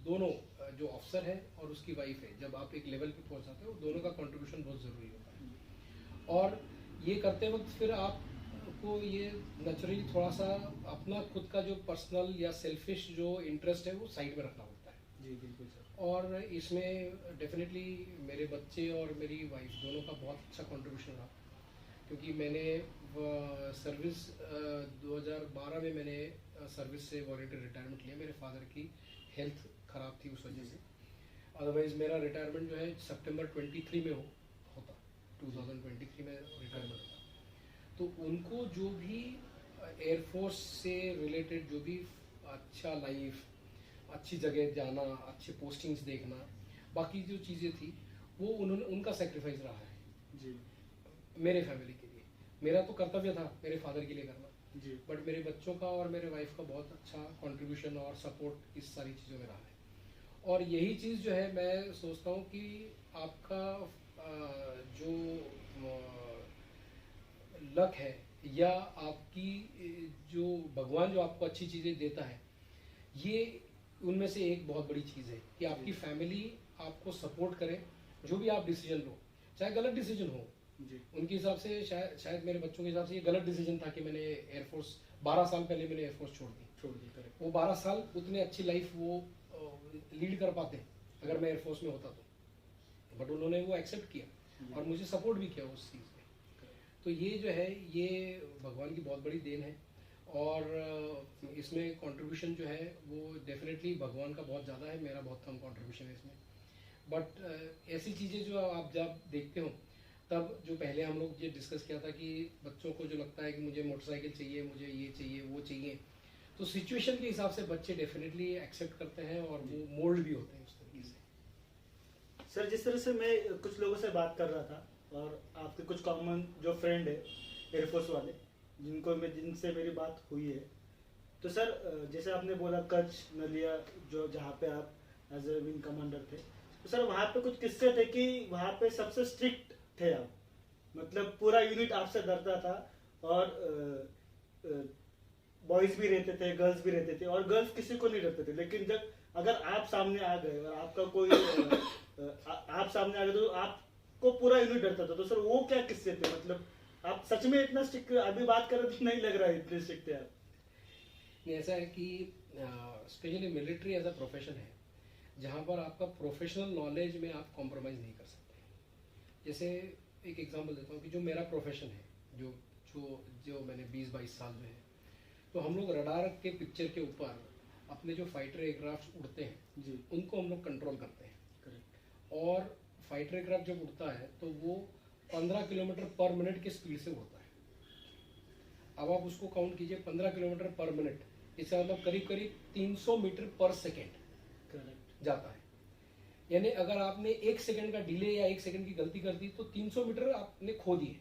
Speaker 2: दोनों, जो ऑफिसर है और उसकी वाइफ है, जब आप एक लेवल पे पहुंच जाते हो, दोनों का कंट्रीब्यूशन बहुत ज़रूरी होता है। और ये करते वक्त फिर आपको ये नेचुरली थोड़ा सा अपना खुद का जो पर्सनल या सेल्फिश जो इंटरेस्ट है वो साइड में रखना होता है।
Speaker 1: जी बिल्कुल सर।
Speaker 2: और इसमें डेफिनेटली मेरे बच्चे और मेरी वाइफ दोनों का बहुत अच्छा कंट्रीब्यूशन रहा, क्योंकि मैंने सर्विस 2012 में मैंने सर्विस से वॉलंटियर रिटायरमेंट लिया। मेरे फादर की हेल्थ ख़राब थी उस वजह से, अदरवाइज़ मेरा रिटायरमेंट जो है सितंबर 23 में होता 2023 में रिटायरमेंट होता। तो उनको जो भी एयरफोर्स से रिलेटेड जो भी अच्छा लाइफ, अच्छी जगह जाना, अच्छे पोस्टिंग्स देखना, बाकी जो चीज़ें थी वो उनका सेक्रीफाइस रहा है
Speaker 1: जी
Speaker 2: मेरे फैमिली के लिए। मेरा तो कर्तव्य था मेरे फादर के लिए करना
Speaker 1: जी।
Speaker 2: बट मेरे बच्चों का और मेरे वाइफ का बहुत अच्छा कंट्रीब्यूशन और सपोर्ट इस सारी चीज़ों में रहा है। और यही चीज़ जो है मैं सोचता हूँ कि आपका जो लक है या आपकी जो भगवान जो आपको अच्छी चीज़ें देता है, ये उनमें से एक बहुत बड़ी चीज़ है कि आपकी फैमिली आपको सपोर्ट करे। जो भी आप डिसीजन लो, चाहे गलत डिसीजन हो, उनके हिसाब से शायद मेरे बच्चों के हिसाब से ये गलत डिसीजन था कि मैंने एयरफोर्स 12 साल पहले मैंने एयरफोर्स छोड़ दी। वो 12 साल उतने अच्छी लाइफ वो लीड कर पाते अगर मैं एयरफोर्स में होता तो, बट उन्होंने वो एक्सेप्ट किया और मुझे सपोर्ट भी किया उस चीज़ में। तो ये जो है ये भगवान की बहुत बड़ी देन है, और इसमें कंट्रीब्यूशन जो है वो डेफिनेटली भगवान का बहुत ज़्यादा है, मेरा बहुत कम कंट्रीब्यूशन है इसमें। बट ऐसी चीज़ें जो आप जब देखते हो, तब जो पहले हम लोग ये डिस्कस किया था कि बच्चों को जो लगता है कि मुझे मोटरसाइकिल चाहिए, मुझे ये चाहिए, वो चाहिए, तो सिचुएशन के हिसाब से बच्चे डेफिनेटली एक्सेप्ट करते हैं और वो मोल्ड भी होते हैं उस तरीके से।
Speaker 1: सर जिस तरह से मैं कुछ लोगों से बात कर रहा था, और आपके कुछ कॉमन जो फ्रेंड है एयरफोर्स वाले जिनसे मेरी बात हुई है, तो सर जैसे आपने बोला कच्छ नलिया जो जहाँ पे आप एज ए विंग कमांडर थे, तो सर वहाँ पे कुछ किस्से थे कि वहाँ पे सबसे स्ट्रिक्ट थे आप, मतलब पूरा यूनिट आपसे डरता था, और बॉयज भी रहते थे, गर्ल्स भी रहते थे, और गर्ल्स किसी को नहीं डरते थे। लेकिन जब अगर आप सामने आ गए और आपका कोई आप सामने आ गए तो आपको पूरा यूनिट डरता था। तो सर वो क्या किस्से थे, मतलब आप सच में इतना स्ट्रिक्ट अभी बात कर रहे तो नहीं लग रहा है इतने स्ट्रिक्ट थे आप?
Speaker 2: नहीं, ऐसा है कि specially military as a profession है जहाँ पर आपका प्रोफेशनल नॉलेज में आप कॉम्प्रोमाइज़ नहीं कर सकते। जैसे एक एग्जांपल देता हूँ कि जो मेरा प्रोफेशन है, जो जो जो मैंने 20-22 साल में है, तो हम लोग रडार के पिक्चर के ऊपर अपने जो फाइटर एयरक्राफ्ट उड़ते हैं
Speaker 1: जी
Speaker 2: उनको हम लोग कंट्रोल करते हैं।
Speaker 1: करेक्ट।
Speaker 2: और फाइटर एयरक्राफ्ट जब उड़ता है तो वो 15 किलोमीटर पर मिनट की स्पीड से उड़ता है। अब आप उसको काउंट कीजिए, 15 किलोमीटर पर मिनट, इसका मतलब करीब करीब 300 मीटर पर सेकेंड जाता है। यानी अगर आपने 1 सेकंड का डिले या 1 सेकंड की गलती कर दी तो 300 मीटर आपने खो दिए,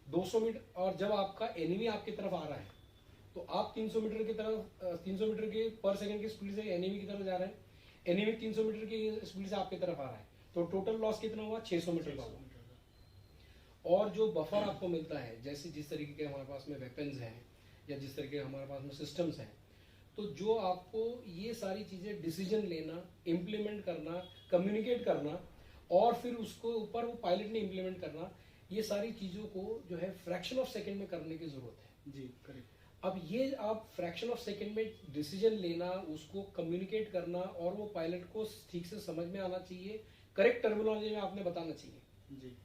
Speaker 2: 200 मीटर। और जब आपका एनिमी आपकी तरफ आ रहा है तो आप 300 मीटर की तरफ 300 मीटर के पर सेकंड की स्पीड से एनिमी की तरफ जा रहे हैं, एनिमी 300 मीटर की स्पीड से आपकी तरफ आ रहा है, तो टोटल लॉस कितना हुआ? 600 मीटर का हुआ। और जो बफर आपको मिलता है, जैसे जिस तरीके के हमारे पास में वेपन्स हैं या जिस तरीके के हमारे पास में सिस्टम्स हैं, तो जो आपको ये सारी चीज़ें डिसीजन लेना, इम्प्लीमेंट करना, कम्युनिकेट करना, और फिर उसको ऊपर वो पायलट ने इम्प्लीमेंट करना, ये सारी चीज़ों को जो है फ्रैक्शन ऑफ सेकेंड में करने की ज़रूरत है।
Speaker 1: जी करेक्ट।
Speaker 2: अब ये आप फ्रैक्शन ऑफ सेकेंड में डिसीजन लेना, उसको कम्युनिकेट करना, और वो पायलट को ठीक से समझ में आना चाहिए, करेक्ट टर्मिनोलॉजी में आपने बताना चाहिए।
Speaker 1: जी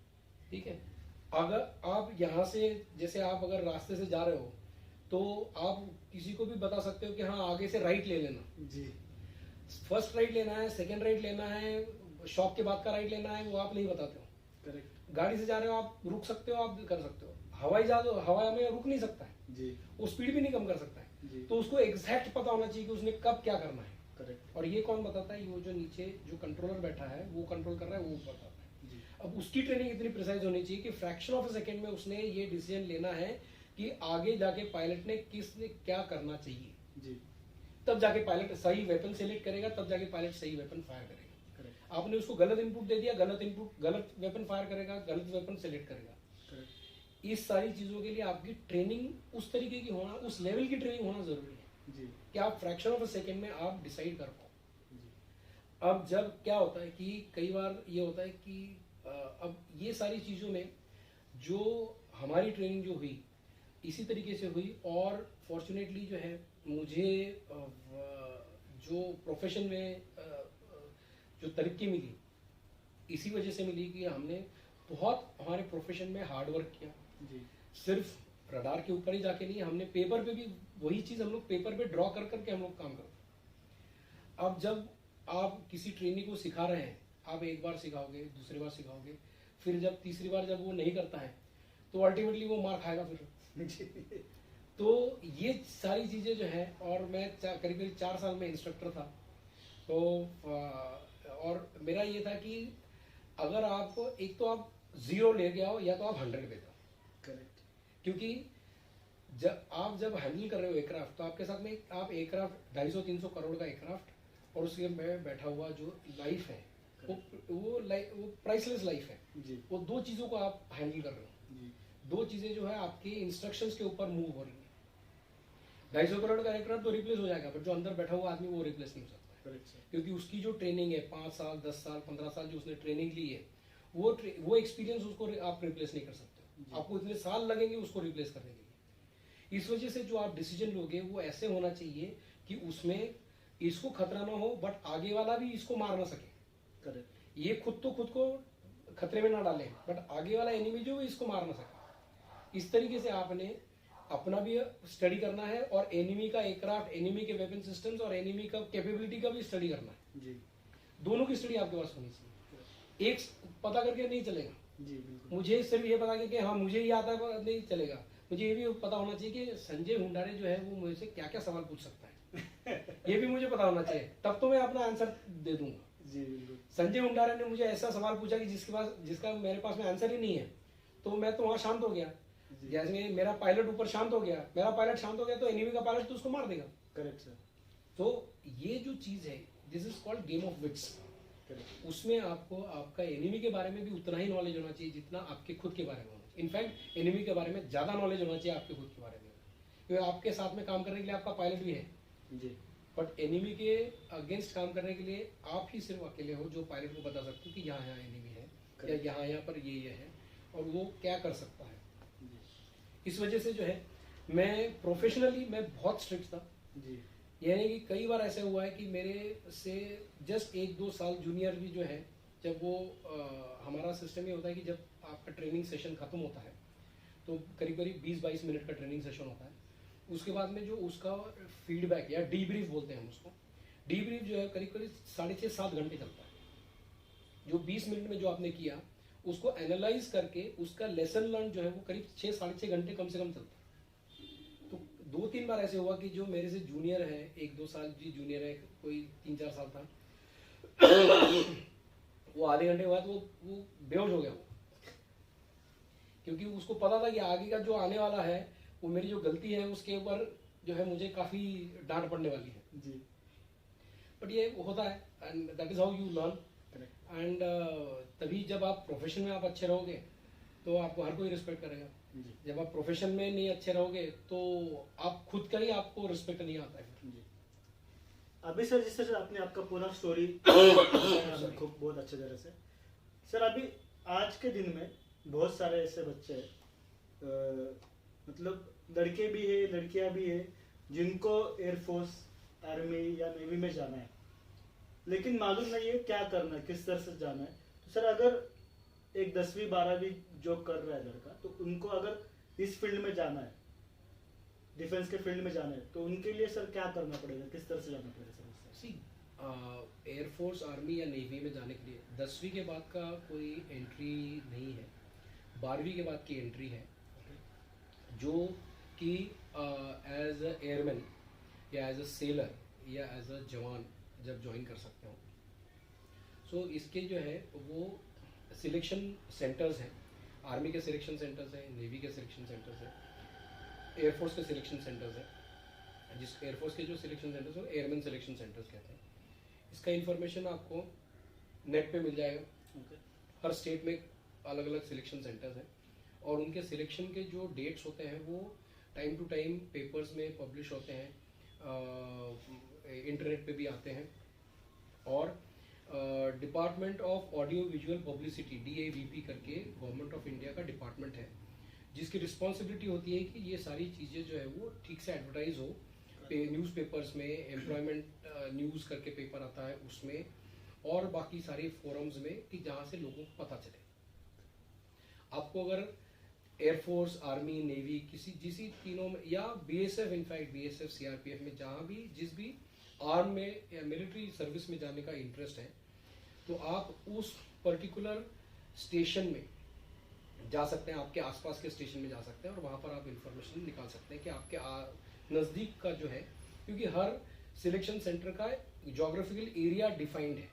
Speaker 2: ठीक है। अगर आप यहाँ से, जैसे आप अगर रास्ते से जा रहे हो तो आप किसी को भी बता सकते हो कि हाँ आगे से राइट ले लेना,
Speaker 1: जी
Speaker 2: फर्स्ट राइट लेना है, सेकंड राइट लेना है, शॉप के बाद का राइट लेना है, वो आप नहीं बताते हो।
Speaker 1: करेक्ट।
Speaker 2: गाड़ी से जा रहे हो, आप रुक सकते हो, आप कर सकते हो। हवाई जहाज हवा में रुक नहीं सकता है
Speaker 1: जी
Speaker 2: वो स्पीड भी नहीं कम कर सकता है
Speaker 1: जी
Speaker 2: तो उसको एग्जैक्ट पता होना चाहिए कि उसने कब क्या करना है
Speaker 1: करेक्ट
Speaker 2: और ये कौन बताता है वो जो नीचे जो कंट्रोलर बैठा है वो कंट्रोल कर रहा है वो बताता है
Speaker 1: जी
Speaker 2: अब उसकी ट्रेनिंग इतनी प्रिसाइज होनी चाहिए कि फ्रैक्शन ऑफ ए सेकेंड में उसने ये डिसीजन लेना है कि आगे जाके पायलट ने किसने क्या करना चाहिए
Speaker 1: जी
Speaker 2: तब जाके पायलट सही वेपन सेलेक्ट करेगा तब जाके पायलट सही वेपन फायर करेगा
Speaker 1: करेक्ट
Speaker 2: आपने उसको गलत इनपुट दे दिया गलत वेपन फायर करेगा गलत वेपन सेलेक्ट करेगा
Speaker 1: करेक्ट
Speaker 2: इस सारी चीजों के लिए आपकी ट्रेनिंग उस तरीके की होना उस लेवल की ट्रेनिंग होना जरूरी है
Speaker 1: जी
Speaker 2: कि आप फ्रैक्शन ऑफ अ सेकेंड में आप डिसाइड कर पाओ
Speaker 1: जी
Speaker 2: अब जब क्या होता है कि कई बार ये होता है कि अब ये सारी चीज़ों में जो हमारी ट्रेनिंग जो हुई इसी तरीके से हुई और फॉर्चुनेटली जो है मुझे जो प्रोफेशन में जो तरक्की मिली इसी वजह से मिली कि हमने बहुत हमारे प्रोफेशन में हार्ड वर्क किया
Speaker 1: जी
Speaker 2: सिर्फ रडार के ऊपर ही जाके नहीं हमने पेपर पे भी वही चीज़ हम लोग पेपर पे ड्रॉ कर करके हम लोग काम करते अब जब आप किसी ट्रेनिंग को सिखा रहे हैं आप एक बार सिखाओगे दूसरी बार सिखाओगे फिर जब तीसरी बार जब वो नहीं करता है तो अल्टीमेटली वो मार खाएगा फिर तो ये सारी चीज़ें जो है और मैं करीब करीब 4 साल में इंस्ट्रक्टर था तो और मेरा ये था कि अगर आप एक तो आप 0 ले गया हो या तो आप 100 पे दो
Speaker 1: करेक्ट
Speaker 2: क्योंकि जब हैंडल कर रहे हो एयरक्राफ्ट तो आपके साथ में आप एयरक्राफ्ट 250-300 करोड़ का एयरक्राफ्ट और उसके में बैठा हुआ जो लाइफ है वो प्राइसलेस लाइफ है
Speaker 1: जी
Speaker 2: वो दो चीज़ों को आप हैंडल कर रहे हो
Speaker 1: जी
Speaker 2: दो चीज़ें जो है आपके इंस्ट्रक्शंस के ऊपर मूव हो रही है 250 करोड़ का एयरक्राफ्ट तो रिप्लेस हो जाएगा बट जो अंदर बैठा हुआ आदमी वो रिप्लेस नहीं हो सकता
Speaker 1: करेक्ट सर
Speaker 2: क्योंकि उसकी जो ट्रेनिंग है 5 साल 10 साल 15 साल जो उसने ट्रेनिंग ली है वो एक्सपीरियंस उसको आप रिप्लेस नहीं कर सकते आपको इतने साल लगेंगे उसको रिप्लेस करने के लिए इस वजह से जो आप डिसीजन लोगे वो ऐसे होना चाहिए कि उसमें इसको खतरा ना हो बट आगे वाला भी इसको मार ना सके
Speaker 1: करेक्ट
Speaker 2: ये खुद को खतरे में ना डाले बट आगे वाला एनिमी जो है इसको मार ना सके इस तरीके से आपने अपना भी स्टडी करना है और एनिमी का एयरक्राफ्ट एनिमी के वेपन सिस्टम्स और एनिमी का कैपेबिलिटी का भी स्टडी करना है
Speaker 1: जी
Speaker 2: दोनों की स्टडी आपके पास होनी चाहिए एक पता करके नहीं चलेगा
Speaker 1: जी बिल्कुल
Speaker 2: मुझे सिर्फ ये पता कि हाँ मुझे ये आता है पर नहीं चलेगा मुझे ये भी पता होना चाहिए कि संजय हुंडारे जो है वो मुझसे क्या क्या सवाल पूछ सकता है ये भी मुझे पता होना चाहिए तब तो मैं अपना आंसर दे दूंगा
Speaker 1: जी बिल्कुल
Speaker 2: संजय हुंडारे ने मुझे ऐसा सवाल पूछा कि जिसका मेरे पास में आंसर ही नहीं है तो मैं तो वहाँ शांत हो गया जैसे मेरा पायलट ऊपर शांत हो गया मेरा पायलट शांत हो गया तो एनिमी का पायलट तो उसको मार देगा
Speaker 1: करेक्ट सर
Speaker 2: तो ये जो चीज है this is called game of wits
Speaker 1: correct
Speaker 2: उसमें आपको आपका एनिमी के बारे में भी उतना ही नॉलेज होना चाहिए जितना आपके खुद के बारे में होना चाहिए इनफैक्ट एनिमी के बारे में ज्यादा नॉलेज होना चाहिए आपके खुद के बारे में क्योंकि आपके साथ में काम करने के लिए आपका पायलट भी है
Speaker 1: जी
Speaker 2: बट एनिमी के अगेंस्ट काम करने के लिए आप ही सिर्फ अकेले हो जो पायलट को बता सकते हो कि यहाँ यहाँ एनिमी है या यहाँ पर ये है और वो क्या कर सकता है
Speaker 1: जी
Speaker 2: इस वजह से जो है मैं प्रोफेशनली मैं बहुत स्ट्रिक्ट था
Speaker 1: जी
Speaker 2: यानी कि कई बार ऐसा हुआ है कि मेरे से जस्ट 1-2 साल जूनियर भी जो है जब वो हमारा सिस्टम ये होता है कि जब आपका ट्रेनिंग सेशन खत्म होता है तो करीब करीब 20-22 मिनट का ट्रेनिंग सेशन होता है उसके बाद में जो उसका फीडबैक या डीब्रीफ बोलते हैं हम उसको डीब्रीफ जो है करीब करीब 6.5-7 घंटे चलता है जो 20 मिनट में जो आपने किया उसको एनालाइज करके उसका लेसन लर्न जो है वो करीब 6-6.5 घंटे कम से कम चलता है तो 2-3 बार ऐसे हुआ कि जो मेरे से जूनियर है 1-2 साल जी जूनियर है कोई 3-4 साल था वो आधे घंटे बाद वो बेहोश हो गया वो क्योंकि उसको पता था कि आगे का जो आने वाला है वो मेरी जो गलती है उसके ऊपर जो है मुझे काफी डांट पड़ने वाली है
Speaker 1: जी
Speaker 2: बट ये होता है and that is how you learn
Speaker 1: correct
Speaker 2: and तभी जब आप प्रोफेशन में आप अच्छे रहोगे तो आपको हर कोई रिस्पेक्ट करेगा
Speaker 1: जी
Speaker 2: जब आप प्रोफेशन में नहीं अच्छे रहोगे तो आप खुद का ही आपको रिस्पेक्ट नहीं आता है
Speaker 1: जी अभी सर जिस तरह से आपने आपका पूरा स्टोरी खूब बहुत अच्छे तरह से सर अभी आज के दिन में बहुत सारे ऐसे बच्चे मतलब लड़के भी है लड़कियां भी है जिनको एयरफोर्स आर्मी या नेवी में जाना है लेकिन मालूम नहीं है क्या करना है किस तरह से जाना है तो सर अगर एक 10वीं 12वीं जो कर रहा है लड़का तो उनको अगर इस फील्ड में जाना है डिफेंस के फील्ड में जाना है तो उनके लिए सर क्या करना पड़ेगा किस तरह से जाना पड़ेगा सर
Speaker 2: सी एयरफोर्स आर्मी या नेवी में जाने के लिए 10वीं के बाद का कोई एंट्री नहीं है 12वीं के बाद की एंट्री है जो कि एज अ एयरमैन या एज अ सेलर या एज अ जवान जब ज्वाइन कर सकते हो। सो इसके जो है वो सिलेक्शन सेंटर्स हैं, आर्मी के सिलेक्शन सेंटर्स हैं, नेवी के सिलेक्शन सेंटर्स हैं, एयरफोर्स के सिलेक्शन सेंटर्स हैं। जिस एयरफोर्स के जो सिलेक्शन सेंटर्स हैं एयरमैन सिलेक्शन सेंटर्स कहते हैं। इसका इन्फॉर्मेशन आपको नेट पे मिल जाएगा। हर स्टेट में अलग अलग सिलेक्शन सेंटर्स हैं और उनके सिलेक्शन के जो डेट्स होते हैं वो टाइम टू टाइम पेपर्स में पब्लिश होते हैं, इंटरनेट पे भी आते हैं। और department of audio visual publicity DAVP करके गवर्नमेंट ऑफ इंडिया का डिपार्टमेंट है, जिसकी रिस्पॉन्सिबिलिटी होती है कि ये सारी चीज़ें जो है वो ठीक से एडवर्टाइज हो। न्यूज़पेपर्स में एम्प्लॉयमेंट न्यूज़ करके पेपर आता है उसमें, और बाकी सारे फोरम्स में कि जहाँ से लोगों को पता चले। आपको अगर एयरफोर्स, आर्मी, नेवी जिस तीनों में या BSF, इनफैक्ट BSF, CRPF में जहाँ भी जिस भी आर्म में या मिलिट्री सर्विस में जाने का इंटरेस्ट है तो आप उस पर्टिकुलर स्टेशन में जा सकते हैं, आपके आसपास के स्टेशन में जा सकते हैं और वहाँ पर आप इंफॉर्मेशन निकाल सकते हैं कि आपके नज़दीक का जो है, क्योंकि हर सिलेक्शन सेंटर का जोग्राफिकल एरिया डिफाइंड है।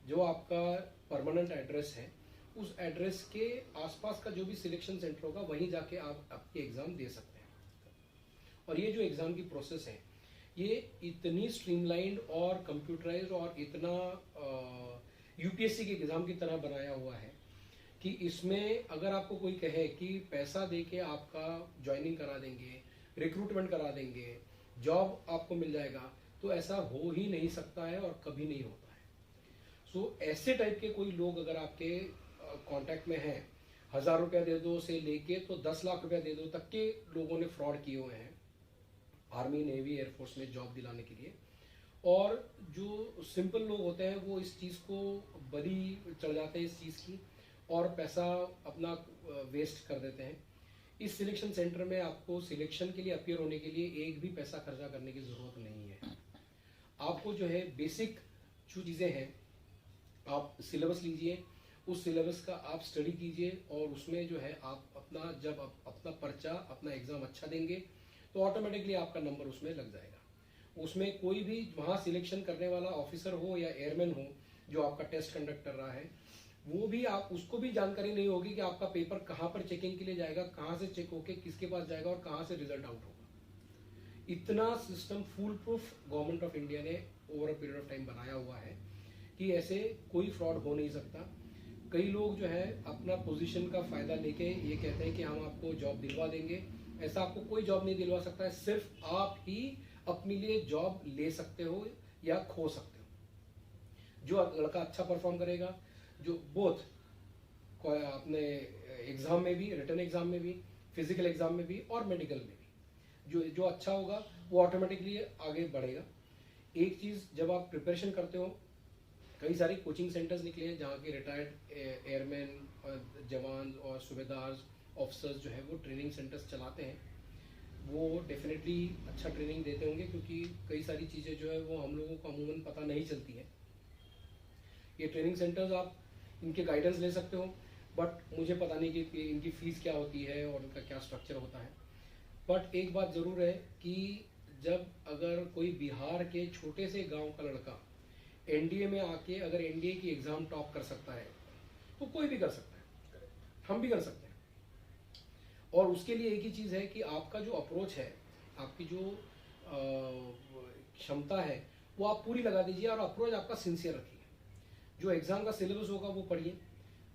Speaker 2: जो आपका परमानेंट एड्रेस है उस एड्रेस के आसपास का जो भी सिलेक्शन सेंटर होगा वहीं जाके आप आपके एग्ज़ाम दे सकते हैं। और ये जो एग्ज़ाम की प्रोसेस है ये इतनी स्ट्रीमलाइंड और कंप्यूटराइज्ड और इतना UPSC के एग्ज़ाम की तरह बनाया हुआ है कि इसमें अगर आपको कोई कहे कि पैसा दे के आपका ज्वाइनिंग करा देंगे, रिक्रूटमेंट करा देंगे, जॉब आपको मिल जाएगा, तो ऐसा हो ही नहीं सकता है और कभी नहीं होता है। सो ऐसे टाइप के कोई लोग अगर आपके कांटेक्ट में हैं, 1000 रुपया दे दो से लेके तो 10 लाख रुपया दे दो तक के लोगों ने फ्रॉड किए हुए हैं आर्मी, नेवी, एयरफोर्स में जॉब दिलाने के लिए। और जो सिंपल लोग होते हैं वो इस चीज़ को बड़ी चढ़ जाते हैं इस चीज़ की और पैसा अपना वेस्ट कर देते हैं। इस सिलेक्शन सेंटर में आपको सिलेक्शन के लिए अपीयर होने के लिए एक भी पैसा खर्चा करने की ज़रूरत नहीं है। आपको जो है बेसिक जो चीज़ें हैं, आप सिलेबस लीजिए, उस सिलेबस का आप स्टडी कीजिए और उसमें जो है आप अपना जब अपना पर्चा, अपना एग्ज़ाम अच्छा देंगे तो ऑटोमेटिकली आपका नंबर उसमें लग जाएगा। उसमें कोई भी वहाँ सिलेक्शन करने वाला ऑफिसर हो या एयरमैन हो जो आपका टेस्ट कंडक्ट कर रहा है, वो भी आप उसको भी जानकारी नहीं होगी कि आपका पेपर कहाँ पर चेकिंग के लिए जाएगा, कहाँ से चेक होके किसके पास जाएगा और कहाँ से रिजल्ट आउट होगा। इतना system foolproof government of India ने over a period of time बनाया हुआ है कि ऐसे कोई फ्रॉड हो नहीं सकता। कई लोग जो है अपना पोजीशन का फायदा लेके ये कहते हैं कि हम आपको जॉब दिलवा देंगे। ऐसा आपको कोई जॉब नहीं दिलवा सकता है, सिर्फ आप ही अपने लिए जॉब ले सकते हो या खो सकते हो। जो लड़का अच्छा परफॉर्म करेगा, जो बोथ अपने एग्जाम में भी, रिटन एग्जाम में भी, फिजिकल एग्जाम में भी और मेडिकल में भी, जो अच्छा होगा वो ऑटोमेटिकली आगे बढ़ेगा। एक चीज़, जब आप प्रिपरेशन करते हो, कई सारे कोचिंग सेंटर्स निकले हैं जहाँ के रिटायर्ड एयरमैन, जवान और सूबेदार ऑफिसर्स जो है वो ट्रेनिंग सेंटर्स चलाते हैं। वो डेफिनेटली अच्छा ट्रेनिंग देते होंगे क्योंकि कई सारी चीज़ें जो है वो हम लोगों को अमूमन पता नहीं चलती है। ये ट्रेनिंग सेंटर्स आप इनके गाइडेंस ले सकते हो, बट मुझे पता नहीं कि इनकी फ़ीस क्या होती है और इनका क्या स्ट्रक्चर होता है। बट एक बात ज़रूर है कि जब अगर कोई बिहार के छोटे से गांव का लड़का NDA में आके अगर NDA की एग्ज़ाम टॉप कर सकता है तो कोई भी कर सकता है, हम भी कर सकते हैं। और उसके लिए एक ही चीज़ है कि आपका जो अप्रोच है, आपकी जो क्षमता है वो आप पूरी लगा दीजिए और अप्रोच आपका सिंसियर रखिए। जो एग्ज़ाम का सिलेबस होगा वो पढ़िए।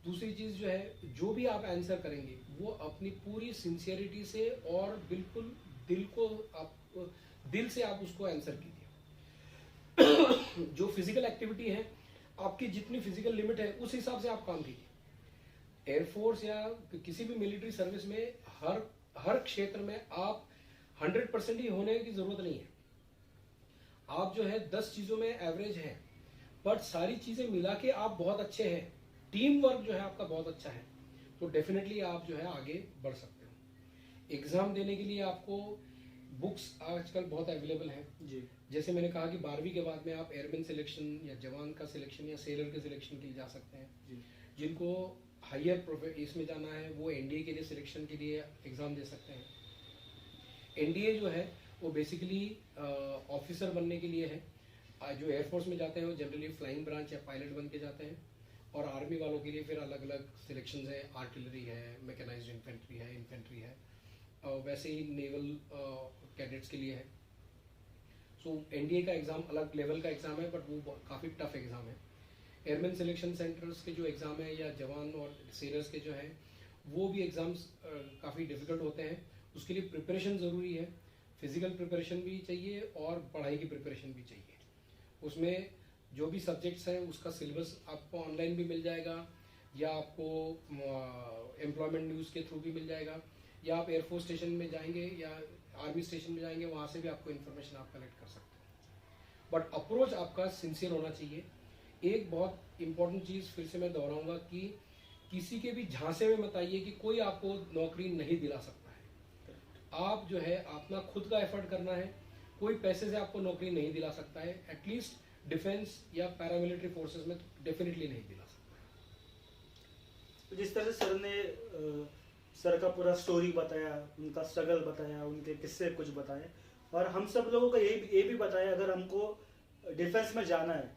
Speaker 2: दूसरी चीज़ जो है, जो भी आप आंसर करेंगे वो अपनी पूरी सिंसियरिटी से और बिल्कुल दिल से आप उसको आंसर कीजिए। जो फिजिकल एक्टिविटी है, आपकी जितनी फिजिकल लिमिट है उस हिसाब से आप काम कीजिए। एयरफोर्स या किसी भी मिलिट्री सर्विस में हर क्षेत्र में आप 100% ही होने की जरूरत नहीं है। आप जो है 10 चीजों में एवरेज है, बट सारी चीजें मिला के आप बहुत अच्छे हैं, टीम वर्क जो है आपका बहुत अच्छा है, तो डेफिनेटली आप जो है आगे बढ़ सकते हो। एग्जाम देने के लिए आपको बुक्स आजकल बहुत अवेलेबल हैं जी। जैसे मैंने कहा कि 12वीं के बाद में आप एयरमैन सिलेक्शन या जवान का सिलेक्शन या सेलर के सिलेक्शन के लिए जा सकते हैं जी। जिनको हायर इसमें जाना है वो NDA के लिए सिलेक्शन के लिए एग्ज़ाम दे सकते हैं। एनडीए जो है वो बेसिकली ऑफिसर बनने के लिए है। जो एयरफोर्स में जाते हैं वो जनरली फ्लाइंग ब्रांच या पायलट बन के जाते हैं, और आर्मी वालों के लिए फिर अलग अलग सिलेक्शंस है, आर्टिलरी है, मैकेनाइज्ड इन्फेंट्री है, और वैसे ही नेवल कैडेट्स के लिए है। सो एनडीए का एग्ज़ाम अलग लेवल का एग्ज़ाम है, बट वो काफ़ी टफ एग्ज़ाम है। एयरमैन सिलेक्शन सेंटर्स के जो एग्ज़ाम है या जवान और सेलर्स के जो है वो भी एग्ज़ाम्स काफ़ी डिफ़िकल्ट होते हैं। उसके लिए प्रिपरेशन ज़रूरी है, फिजिकल प्रिपरेशन भी चाहिए और पढ़ाई की प्रिपरेशन भी चाहिए। उसमें जो भी सब्जेक्ट्स हैं उसका सिलेबस आपको ऑनलाइन भी मिल जाएगा, या आपको एम्प्लॉयमेंट न्यूज़ के थ्रू भी मिल जाएगा, या आप एयरफोर्स स्टेशन में जाएंगे या आर्मी स्टेशन में जाएंगे, वहाँ से भी आपको इन्फॉर्मेशन आप कलेक्ट कर सकते हैं। बट अप्रोच आपका सिंसियर होना चाहिए। एक बहुत इंपॉर्टेंट चीज़ फिर से मैं दोहराऊंगा कि किसी के भी झांसे में मत आइए कि कोई आपको नौकरी नहीं दिला सकता है। आप जो है अपना खुद का एफर्ट करना है, कोई पैसे से आपको नौकरी नहीं दिला सकता है, एटलीस्ट डिफेंस या पैरामिलिट्री फोर्सेस में डेफिनेटली नहीं दिला सकता है।
Speaker 1: तो जिस तरह से सर ने सर का पूरा स्टोरी बताया, उनका स्ट्रगल बताया, उनके किस्से कुछ बताए, और हम सब लोगों को ये भी बताया अगर हमको डिफेंस में जाना है,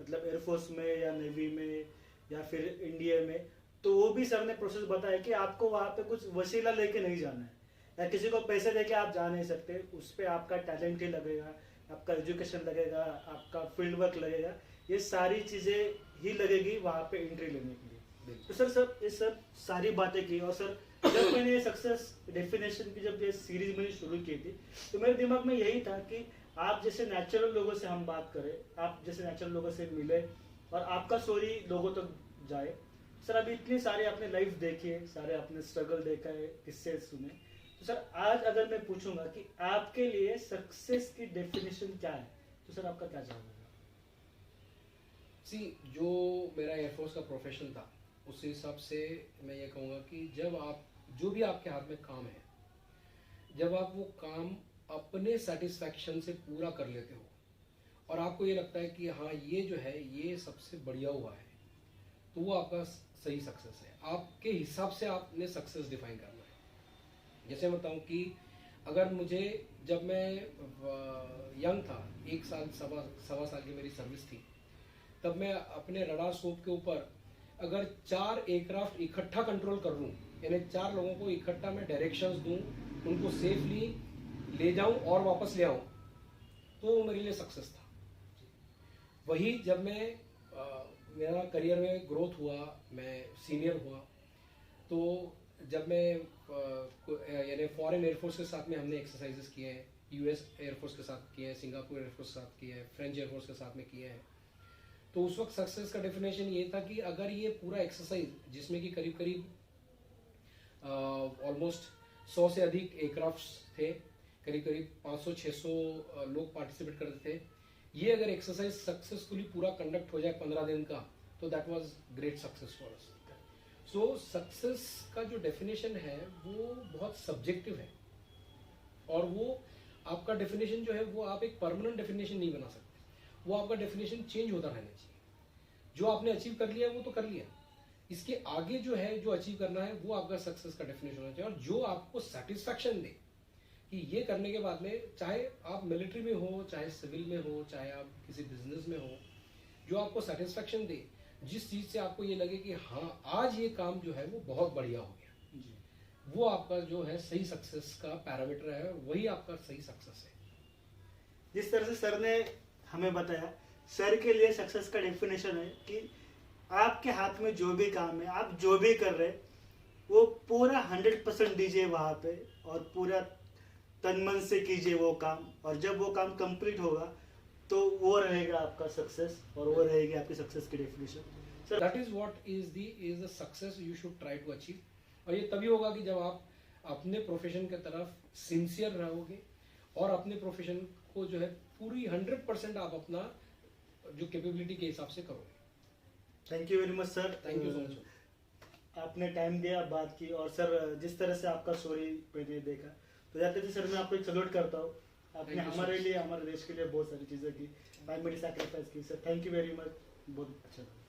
Speaker 1: मतलब एयरफोर्स में या नेवी में या फिर इंडिया में, तो वो भी सर ने प्रोसेस बताया कि आपको वहाँ पे कुछ वसीला लेके नहीं जाना है या किसी को पैसे देके आप जा नहीं सकते। उस पर आपका टैलेंट ही लगेगा, आपका एजुकेशन लगेगा, आपका फील्ड वर्क लगेगा, ये सारी चीज़ें ही लगेगी वहाँ पे एंट्री लेने के लिए। तो सर ये सब सारी बातें की, और सर जब मैंने ये सक्सेस डेफिनेशन की जब ये सीरीज मैंने शुरू की थी तो मेरे दिमाग में यही था कि आप जैसे नेचुरल लोगों से हम बात करें, आप जैसे नेचुरल लोगों से मिले और आपका स्टोरी लोगों तक जाए। सर अभी इतनी सारी आपने लाइफ देखी है, सारे आपने स्ट्रगल देखा है, किस्से सुने, तो सर आज अगर मैं पूछूंगा कि आपके लिए सक्सेस की डेफिनेशन क्या है, तो सर आपका क्या जवाब होगा?
Speaker 2: सी, जो मेरा एयरफोर्स का प्रोफेशन था उस हिसाब से मैं ये कहूँगा कि जब आप जो भी आपके हाथ में काम है, जब आप वो काम अपने सेटिस्फैक्शन से पूरा कर लेते हो और आपको ये लगता है कि हाँ ये जो है ये सबसे बढ़िया हुआ है, तो वो आपका सही सक्सेस है। आपके हिसाब से आपने सक्सेस डिफाइन करना है। जैसे मैं बताऊँ कि अगर मुझे, जब मैं यंग था, 1 साल सवा साल की मेरी सर्विस थी, तब मैं अपने रडार स्कोप के ऊपर अगर 4 एयरक्राफ्ट इकट्ठा कंट्रोल कर लूँ, यानी 4 लोगों को इकट्ठा मैं डायरेक्शंस दूँ, उनको सेफली ले जाऊँ और वापस ले आऊँ, तो मेरे लिए सक्सेस था। वही जब मैं मेरा करियर में ग्रोथ हुआ, मैं सीनियर हुआ, तो जब मैं यानी फॉरेन एयरफोर्स के साथ में हमने एक्सरसाइजेस किए हैं, यूएस एयरफोर्स के साथ किए हैं, सिंगापुर एयरफोर्स के साथ किए हैं, फ्रेंच एयरफोर्स के साथ में किए हैं, तो उस वक्त सक्सेस का डेफिनेशन ये था कि अगर ये पूरा एक्सरसाइज जिसमें कि करीब करीब ऑलमोस्ट 100 से अधिक एयरक्राफ्ट्स थे, करीब करीब 500-600 लोग पार्टिसिपेट करते थे, ये अगर एक्सरसाइज सक्सेसफुली पूरा कंडक्ट हो जाए 15 दिन का, तो that was great success for us. So success का जो डेफिनेशन है वो बहुत सब्जेक्टिव है, और वो आपका डेफिनेशन जो है वो आप एक परमानेंट डेफिनेशन नहीं बना सकते, वो आपका डेफिनेशन चेंज होता रहना चाहिए। जो आपने अचीव कर लिया वो तो कर लिया, इसके आगे जो है जो अचीव करना है वो आपका सक्सेस का डेफिनेशन होना चाहिए, और जो आपको सेटिस्फैक्शन दे कि ये करने के बाद में, चाहे आप मिलिट्री में हो, चाहे सिविल में हो, चाहे आप किसी बिजनेस में हो, जो आपको सेटिस्फैक्शन दे, जिस चीज़ से आपको ये लगे कि हाँ आज ये काम जो है वो बहुत बढ़िया हो गया, वो आपका जो है सही सक्सेस का पैरामीटर है, वही आपका सही सक्सेस है।
Speaker 1: जिस तरह से सर ने हमें बताया, सर के लिए सक्सेस का डेफिनेशन है कि आपके हाथ में जो भी काम है, आप जो भी कर रहे, वो पूरा 100% दीजिए वहाँ पे, और पूरा तन मन से कीजिए वो काम, और जब वो काम कंप्लीट होगा तो वो रहेगा आपका सक्सेस, और वो रहेगी आपकी सक्सेस की definition.
Speaker 2: Sir that is what is the success you should try to achieve, और ये तभी होगा कि जब आप अपने प्रोफेशन की तरफ सिंसियर रहोगे और अपने प्रोफेशन को जो है पूरी 100% आप अपना जो कैपेबिलिटी के हिसाब से करोगे।
Speaker 1: Thank you very much sir,
Speaker 2: thank you so much.
Speaker 1: आपने टाइम दिया, बात की, और सर जिस तरह से आपका स्टोरी मैंने देखा, तो जाते थे सर मैं आपको एक सल्यूट करता हूँ। आपने हमारे लिए, हमारे देश के लिए बहुत सारी चीज़ें की, टाइम मेरी सैक्रिफाइस की। Sir thank you very much, बहुत अच्छा था।